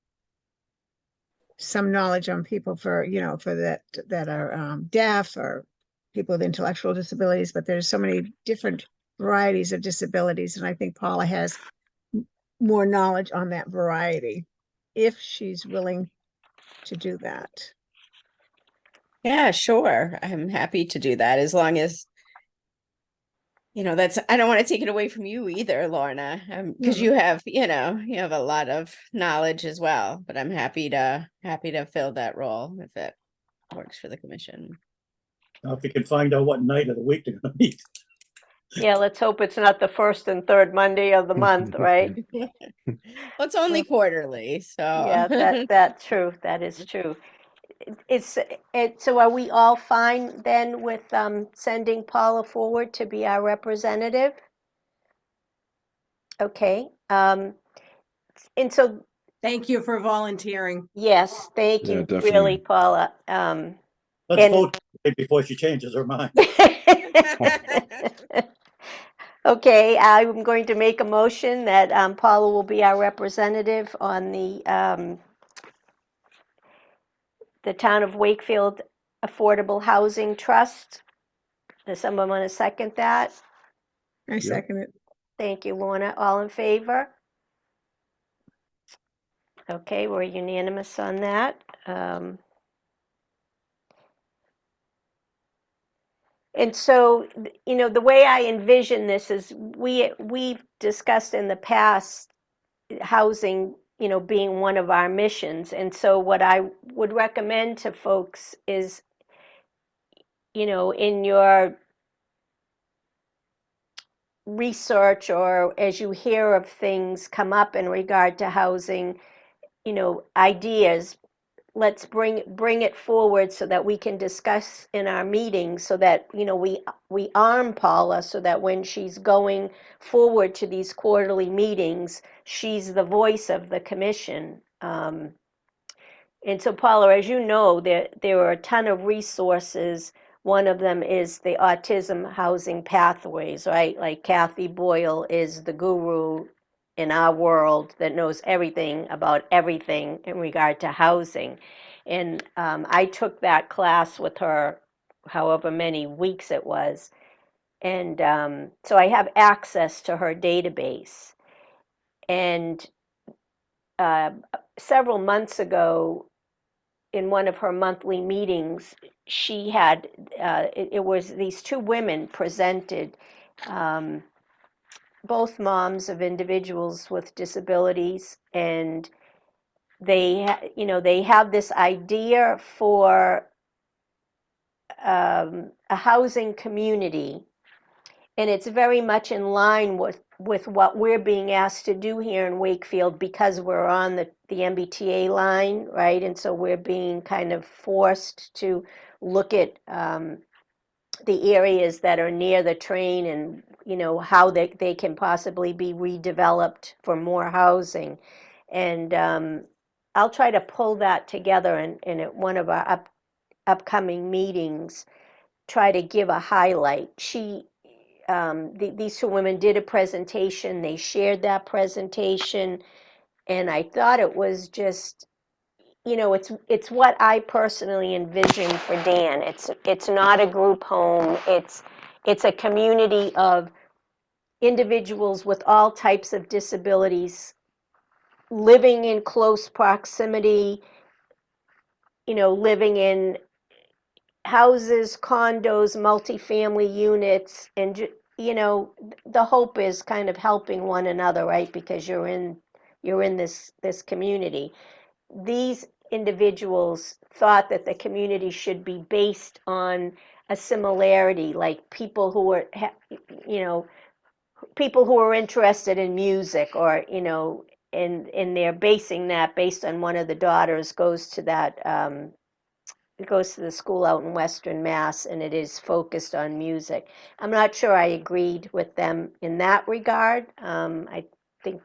some knowledge on people for that are deaf, or people with intellectual disabilities, but there's so many different varieties of disabilities, and I think Paula has more knowledge on that variety, if she's willing to do that. Yeah, sure. I'm happy to do that, as long as, I don't want to take it away from you either, Lorna, because you have a lot of knowledge as well, but I'm happy to fill that role if it works for the commission. Now, if you can find out what night of the week they're gonna meet. Yeah, let's hope it's not the first and third Monday of the month, right? Well, it's only quarterly, so Yeah, that's true. That is true. so are we all fine then with sending Paula forward to be our representative? Okay, and so, Thank you for volunteering. yes, thank Yeah, you, definitely. really, Paula. Let's And- vote before she changes her mind. Okay, I'm going to make a motion that Paula will be our representative on the Town of Wakefield Affordable Housing Trust. Does someone want to second that? I second it. Thank you, Lorna. All in favor? Okay, we're unanimous on that. And so, the way I envision this is we've discussed in the past housing, being one of our missions. And so what I would recommend to folks is, in your research or as you hear of things come up in regard to housing, ideas, let's bring it forward so that we can discuss in our meetings so that, we arm Paula so that when she's going forward to these quarterly meetings, she's the voice of the commission. And so, Paula, as you know, there are a ton of resources. One of them is the Autism Housing Pathways, right? Like Kathy Boyle is the guru in our world that knows everything about everything in regard to housing. And I took that class with her, however many weeks it was. And so I have access to her database. And uh, several months ago, in one of her monthly meetings, she had, it was these two women presented, um, both moms of individuals with disabilities, and they have this idea for a housing community, and it's very much in line with what we're being asked to do here in Wakefield because we're on the MBTA line, right? And so we're being kind of forced to look at the areas that are near the train and, how they can possibly be redeveloped for more housing. And I'll try to pull that together in at one of our upcoming meetings, try to give a highlight. These two women did a presentation, they shared that presentation, and I thought it was just, it's what I personally envision for Dan. It's not a group home, it's a community of individuals with all types of disabilities living in close proximity, living in houses, condos, multifamily units, and the hope is kind of helping one another, right? Because you're in this community. These individuals thought that the community should be based on a similarity, like people who are, people who are interested in music, or and they're basing that based on one of the daughters goes to the school out in Western Mass, and it is focused on music. I'm not sure I agreed with them in that regard. I think,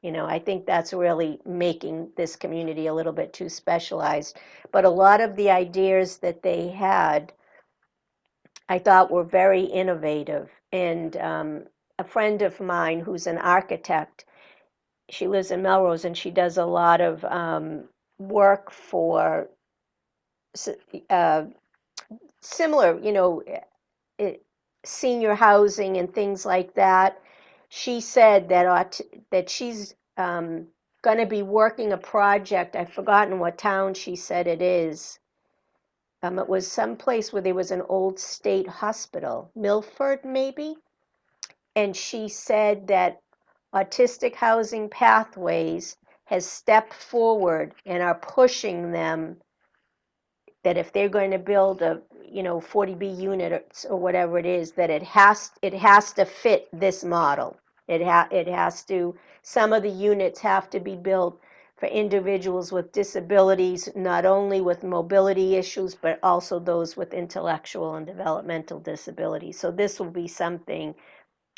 I think that's really making this community a little bit too specialized. But a lot of the ideas that they had, I thought were very innovative. And a friend of mine who's an architect, she lives in Melrose, and she does a lot of work for uh, similar, senior housing and things like that. She said that she's going to be working a project. I've forgotten what town she said it is. It was someplace where there was an old state hospital, Milford maybe. And she said that Autistic Housing Pathways has stepped forward and are pushing them that if they're going to build a 40B unit or whatever it is, that it has to fit this model. It has to, some of the units have to be built for individuals with disabilities, not only with mobility issues, but also those with intellectual and developmental disabilities. So this will be something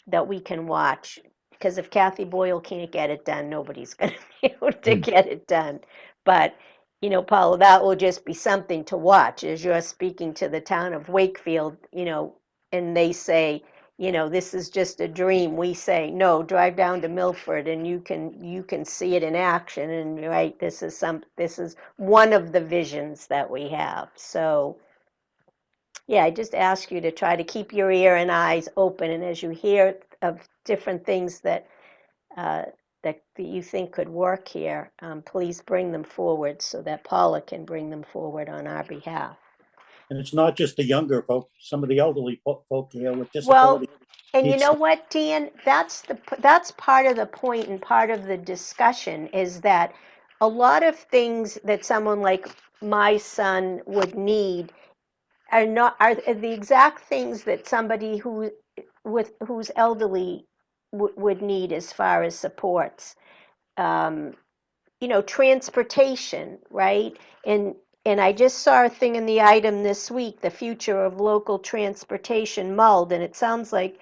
that we can watch, because if Kathy Boyle can't get it done, nobody's going to be able to get it done. But, you know, Paula, that will just be something to watch as you're speaking to the town of Wakefield, you know, and they say, you know, this is just a dream. We say, no, drive down to Milford and you can see it in action. And right, this is one of the visions that we have. So yeah, I just ask you to try to keep your ear and eyes open, and as you hear of different things that that you think could work here, please bring them forward so that Paula can bring them forward on our behalf. And it's not just the younger folk, some of the elderly folk here with Well, disabilities. and you know what, Dan, that's part of the point and part of the discussion is that a lot of things that someone like my son would need are the exact things that somebody who's elderly would need as far as supports. You know, transportation, right? And I just saw a thing in the item this week, the future of local transportation mulled, and it sounds like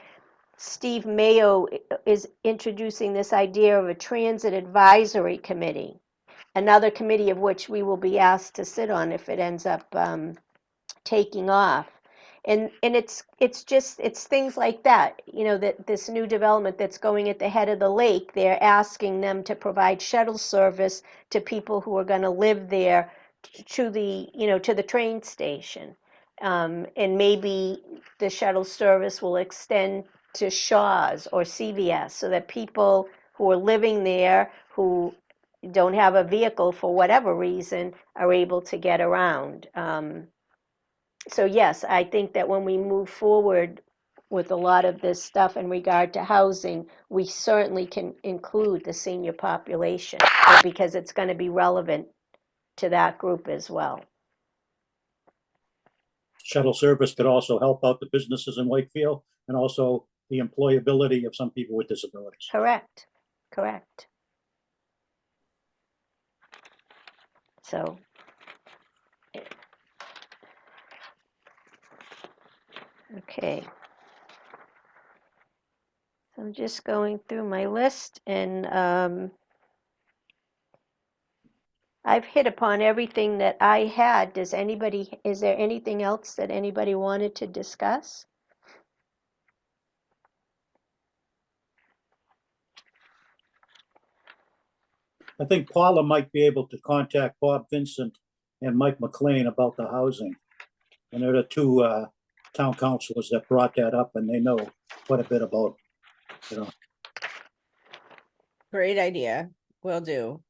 Steve Mayo is introducing this idea of a transit advisory committee, another committee of which we will be asked to sit on if it ends up taking off. And it's things like that, you know, that this new development that's going at the head of the lake, they're asking them to provide shuttle service to people who are going to live there to the train station. And maybe the shuttle service will extend to Shaw's or CVS so that people who are living there who don't have a vehicle for whatever reason are able to get around. So yes, I think that when we move forward with a lot of this stuff in regard to housing, we certainly can include the senior population because it's going to be relevant to that group as well. Shuttle service could also help out the businesses in Wakefield and also the employability of some people with disabilities. Correct. So, okay. So I'm just going through my list, and I've hit upon everything that I had. Is there anything else that anybody wanted to discuss? I think Paula might be able to contact Bob Vincent and Mike McLean about the housing. And they're the two town councilors that brought that up, and they know quite a bit about, you know. Great idea. Will do.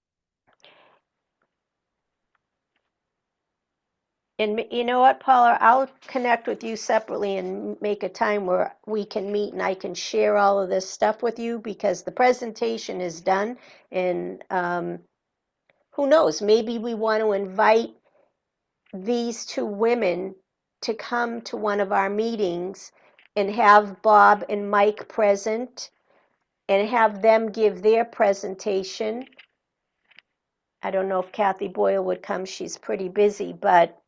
And you know what, Paula, I'll connect with you separately and make a time where we can meet and I can share all of this stuff with you, because the presentation is done, and who knows, maybe we want to invite these two women to come to one of our meetings and have Bob and Mike present and have them give their presentation. I don't know if Kathy Boyle would come, she's pretty busy, but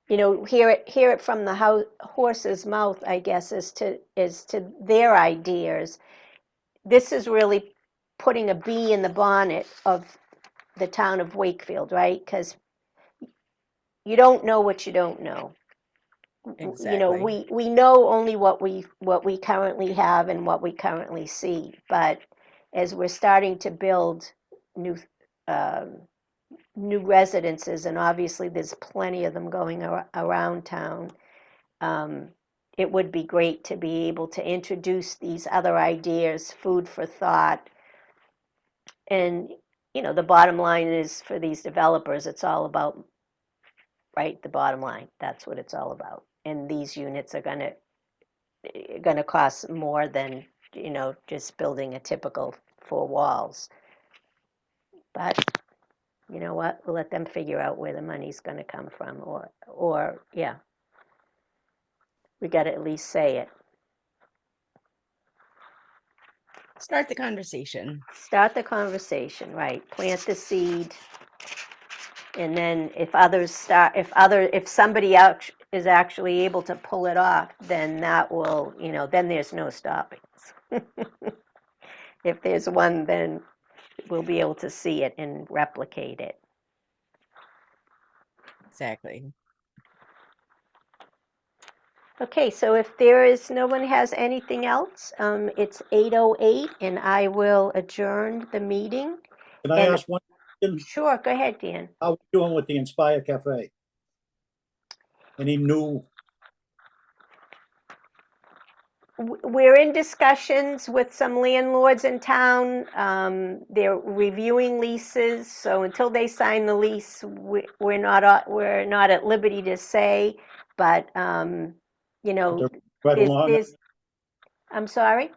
you know, hear it from the horse's mouth, I guess, as to their ideas. This is really putting a bee in the bonnet of the town of Wakefield, right? Because you don't know what you don't know. You know, Exactly. we know only what we currently have and what we currently see, but as we're starting to build new new residences, and obviously there's plenty of them going around town, it would be great to be able to introduce these other ideas, food for thought. And, you know, the bottom line is, for these developers, it's all about, right, the bottom line. That's what it's all about. And these units are going to cost more than, you know, just building a typical 4 walls. But you know what? We'll let them figure out where the money's going to come from, or yeah, we got to at least say it. Start the conversation. Start the conversation, right? Plant the seed. And then if others start, if somebody else is actually able to pull it off, then that will, then there's no stopping. If there's one, then we'll be able to see it and replicate it. Exactly. Okay, so if no one has anything else, it's 8:08 and I will adjourn the meeting. Can I And- ask one question? Sure, go ahead, Dan. How are we doing with the Inspire Cafe? Any new, We're in discussions with some landlords in town. They're reviewing leases, so until they sign the lease, we're not at liberty to say, but, right along? I'm sorry?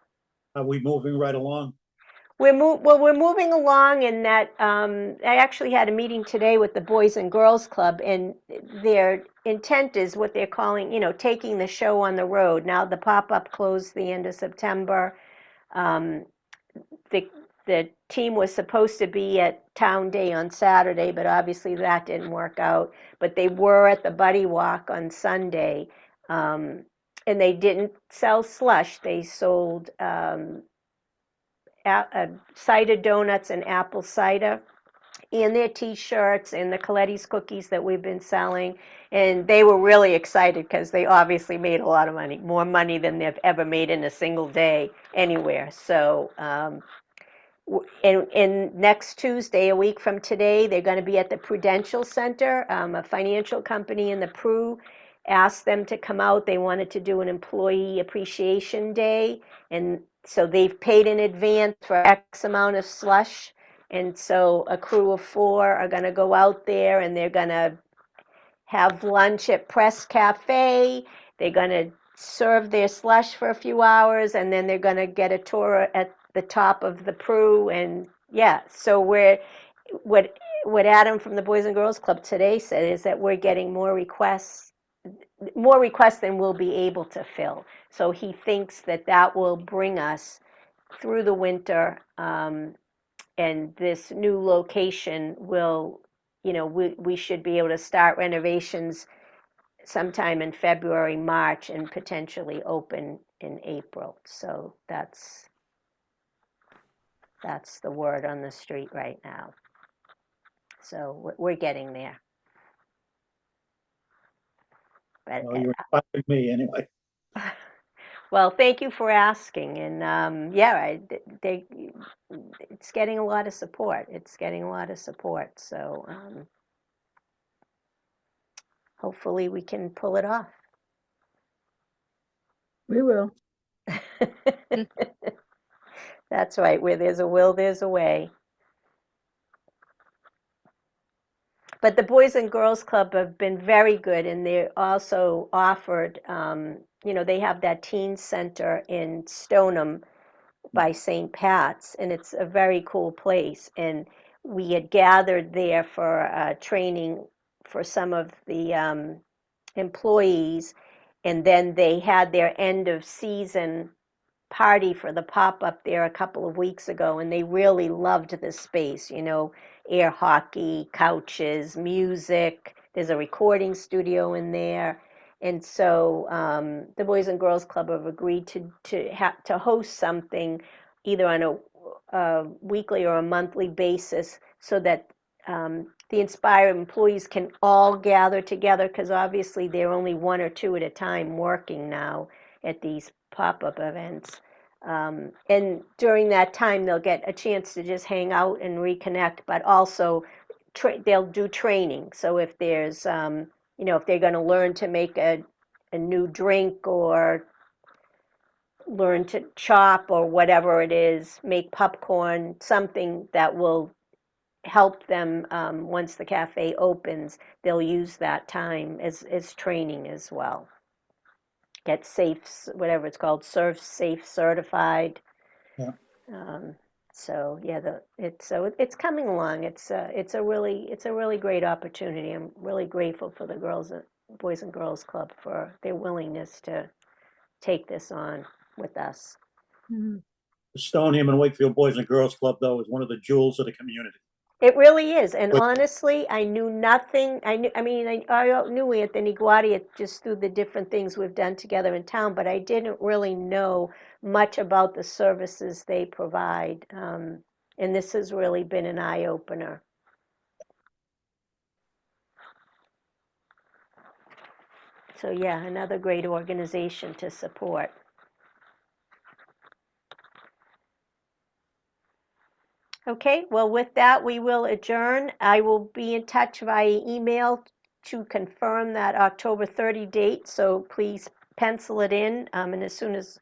Are we moving right along? We're moving along in that, I actually had a meeting today with the Boys and Girls Club, and their intent is what they're calling, taking the show on the road. Now, the pop-up closed the end of September. The team was supposed to be at Town Day on Saturday, but obviously that didn't work out. But they were at the Buddy Walk on Sunday, and they didn't sell slush. They sold cider donuts and apple cider, and their T-shirts and the Coletti's cookies that we've been selling. And they were really excited because they obviously made a lot of money, more money than they've ever made in a single day anywhere. So, and next Tuesday, a week from today, they're going to be at the Prudential Center. A financial company in the Pru asked them to come out. They wanted to do an employee appreciation day, and so they've paid in advance for X amount of slush. And so a crew of 4 are going to go out there, and they're going to have lunch at Press Cafe. They're going to serve their slush for a few hours, and then they're going to get a tour at the top of the Pru. And yeah, so what Adam from the Boys and Girls Club today said is that we're getting more requests than we'll be able to fill. So he thinks that will bring us through the winter, and this new location will, we should be able to start renovations sometime in February, March, and potentially open in April. So that's the word on the street right now. So we're getting there. But, Well, you're inspiring me anyway. well, thank you for asking. And it's getting a lot of support. So hopefully we can pull it off. We will. That's right. Where there's a will, there's a way. But the Boys and Girls Club have been very good, and they also offered, they have that teen center in Stoneham by St. Pat's, and it's a very cool place. And we had gathered there for training for some of the employees, and then they had their end of season party for the pop-up there a couple of weeks ago, and they really loved the space, air hockey, couches, music. There's a recording studio in there. And so the Boys and Girls Club have agreed to host something either on a weekly or a monthly basis, so that the Inspire employees can all gather together, because obviously they're only 1 or 2 at a time working now at these pop-up events. And during that time, they'll get a chance to just hang out and reconnect, but also they'll do training. So if there's, if they're going to learn to make a new drink, or learn to chop, or whatever it is, make popcorn, something that will help them once the cafe opens, they'll use that time as training as well. Get safe, whatever it's called, Serve Safe certified. Yeah. So yeah, it's coming along. It's a really great opportunity. I'm really grateful for the Boys and Girls Club for their willingness to take this on with us. Mhm. The Stoneham and Wakefield Boys and Girls Club, though, is one of the jewels of the community. It really is, and But- honestly, I knew nothing, I knew Anthony Guardia just through the different things we've done together in town, but I didn't really know much about the services they provide, and this has really been an eye-opener. So yeah, another great organization to support. Okay, well, with that, we will adjourn. I will be in touch via email to confirm that October 30 date, so please pencil it in. And as soon as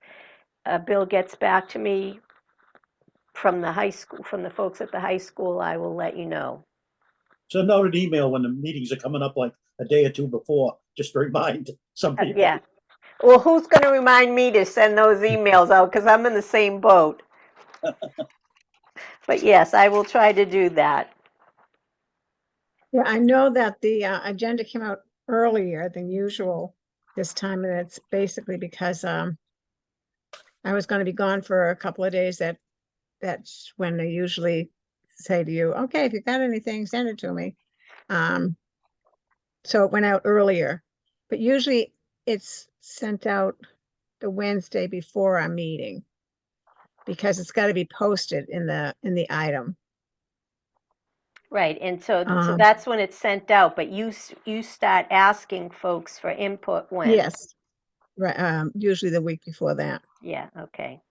Bill gets back to me from the high school, from the folks at the high school, I will let you know. Send out an email when the meetings are coming up, like a day or two before, just to remind some people. Yeah. Well, who's going to remind me to send those emails out? Because I'm in the same boat. But yes, I will try to do that. Yeah, I know that the agenda came out earlier than usual this time, and it's basically because I was going to be gone for a couple of days. That's when they usually say to you, okay, if you got anything, send it to me. So it went out earlier, but usually it's sent out the Wednesday before our meeting because it's got to be posted in the item. Right, and so that's when it's sent out, but you start asking folks for input when? Yes, right. Usually the week before that. Yeah, okay.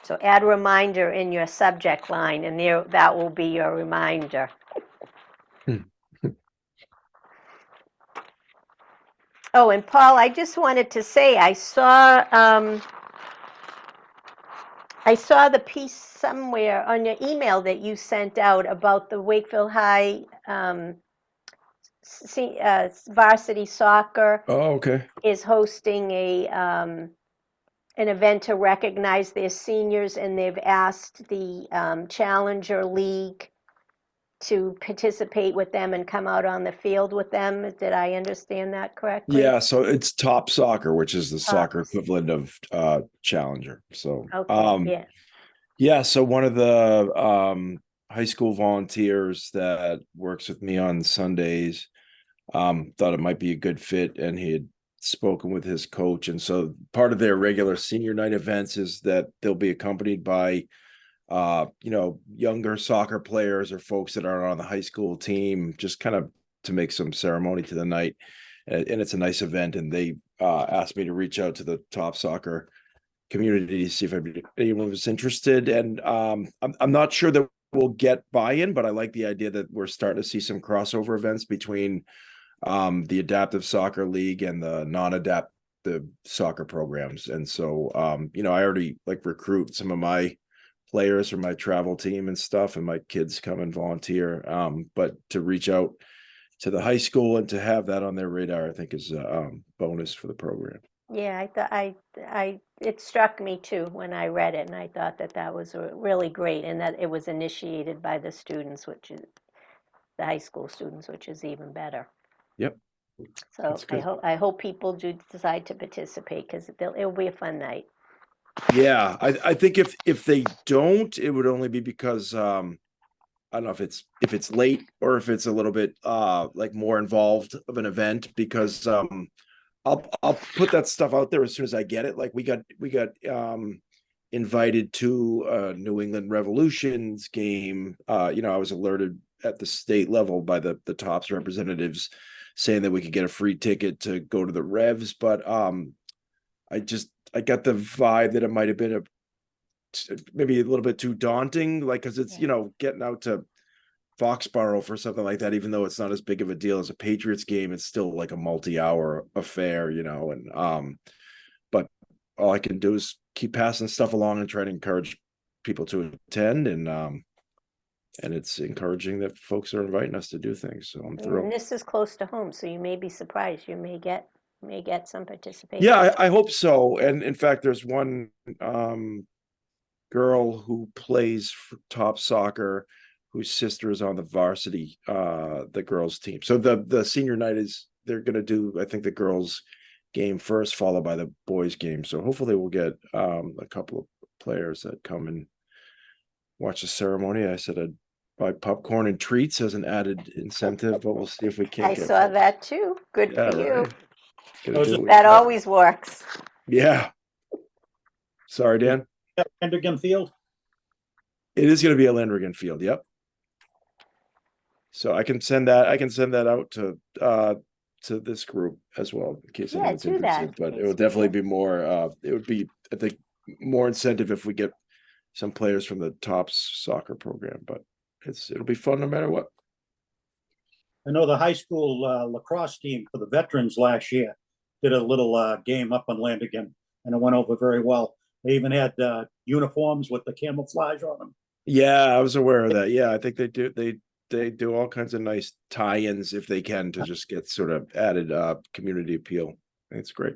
So add reminder in your subject line, and there that will be your reminder. Oh, and Paul, I just wanted to say I saw the piece somewhere on your email that you sent out about the Wakefield High varsity soccer Oh, okay. is hosting an event to recognize their seniors, and they've asked the Challenger League to participate with them and come out on the field with them. Did I understand that correctly? Yeah, so it's Top Soccer, which is the soccer Tops. equivalent of Challenger. So Okay, yeah. yeah, so one of the high school volunteers that works with me on Sundays thought it might be a good fit, and he had spoken with his coach. And so part of their regular senior night events is that they'll be accompanied by younger soccer players or folks that are on the high school team, just kind of to make some ceremony to the night. And it's a nice event. And they asked me to reach out to the Top Soccer community to see if anyone was interested. And I'm not sure that we'll get buy-in, but I like the idea that we're starting to see some crossover events between the Adaptive Soccer League and the non-adaptive soccer programs. And so, I already recruit some of my players from my travel team and stuff, and my kids come and volunteer. But to reach out to the high school and to have that on their radar, I think is a bonus for the program. Yeah, I thought it struck me too when I read it, and I thought that was really great, and that it was initiated by the students, which is the high school students, which is even better. Yep. So I hope people do decide to participate, because it'll be a fun night. Yeah, I think if they don't, it would only be because I don't know if it's late or if it's a little bit more involved of an event, because I'll put that stuff out there as soon as I get it. Like we got invited to a New England Revolution's game. I was alerted at the state level by the Tops representatives saying that we could get a free ticket to go to the Revs, but I got the vibe that it might have been maybe a little bit too daunting, because it's getting out to Foxborough for something like that, even though it's not as big of a deal as a Patriots game, it's still like a multi-hour affair, and but all I can do is keep passing stuff along and try to encourage people to attend, and it's encouraging that folks are inviting us to do things. So I'm thrilled. And this is close to home, so you may be surprised. You may get some participation. Yeah, I hope so. And in fact, there's one girl who plays for Top Soccer whose sister is on the varsity, the girls team. So the senior night they're going to do, I think, the girls game first, followed by the boys game. So hopefully we'll get a couple of players that come and watch the ceremony. I said I'd buy popcorn and treats as an added incentive, but we'll see if we can't I get saw folks. that too. Good Yeah, for you. right. Gotta Was do it what we That can. always works. Yeah. Sorry, Dan. Anderson Field? It is going to be a Landrigan Field. Yep. So I can send that out to this group as well in case Yeah, anyone's do that. interested. But it Makes will me definitely feel- be more. It would be, I think, more incentive if we get some players from the Tops soccer program. But it'll be fun no matter what. I know the high school lacrosse team for the veterans last year did a little game up on Landigan, and it went over very well. They even had uniforms with the camouflage on them. Yeah, I was aware of that. Yeah, I think they do. They do all kinds of nice tie-ins if they can to just get sort of added community appeal. It's great.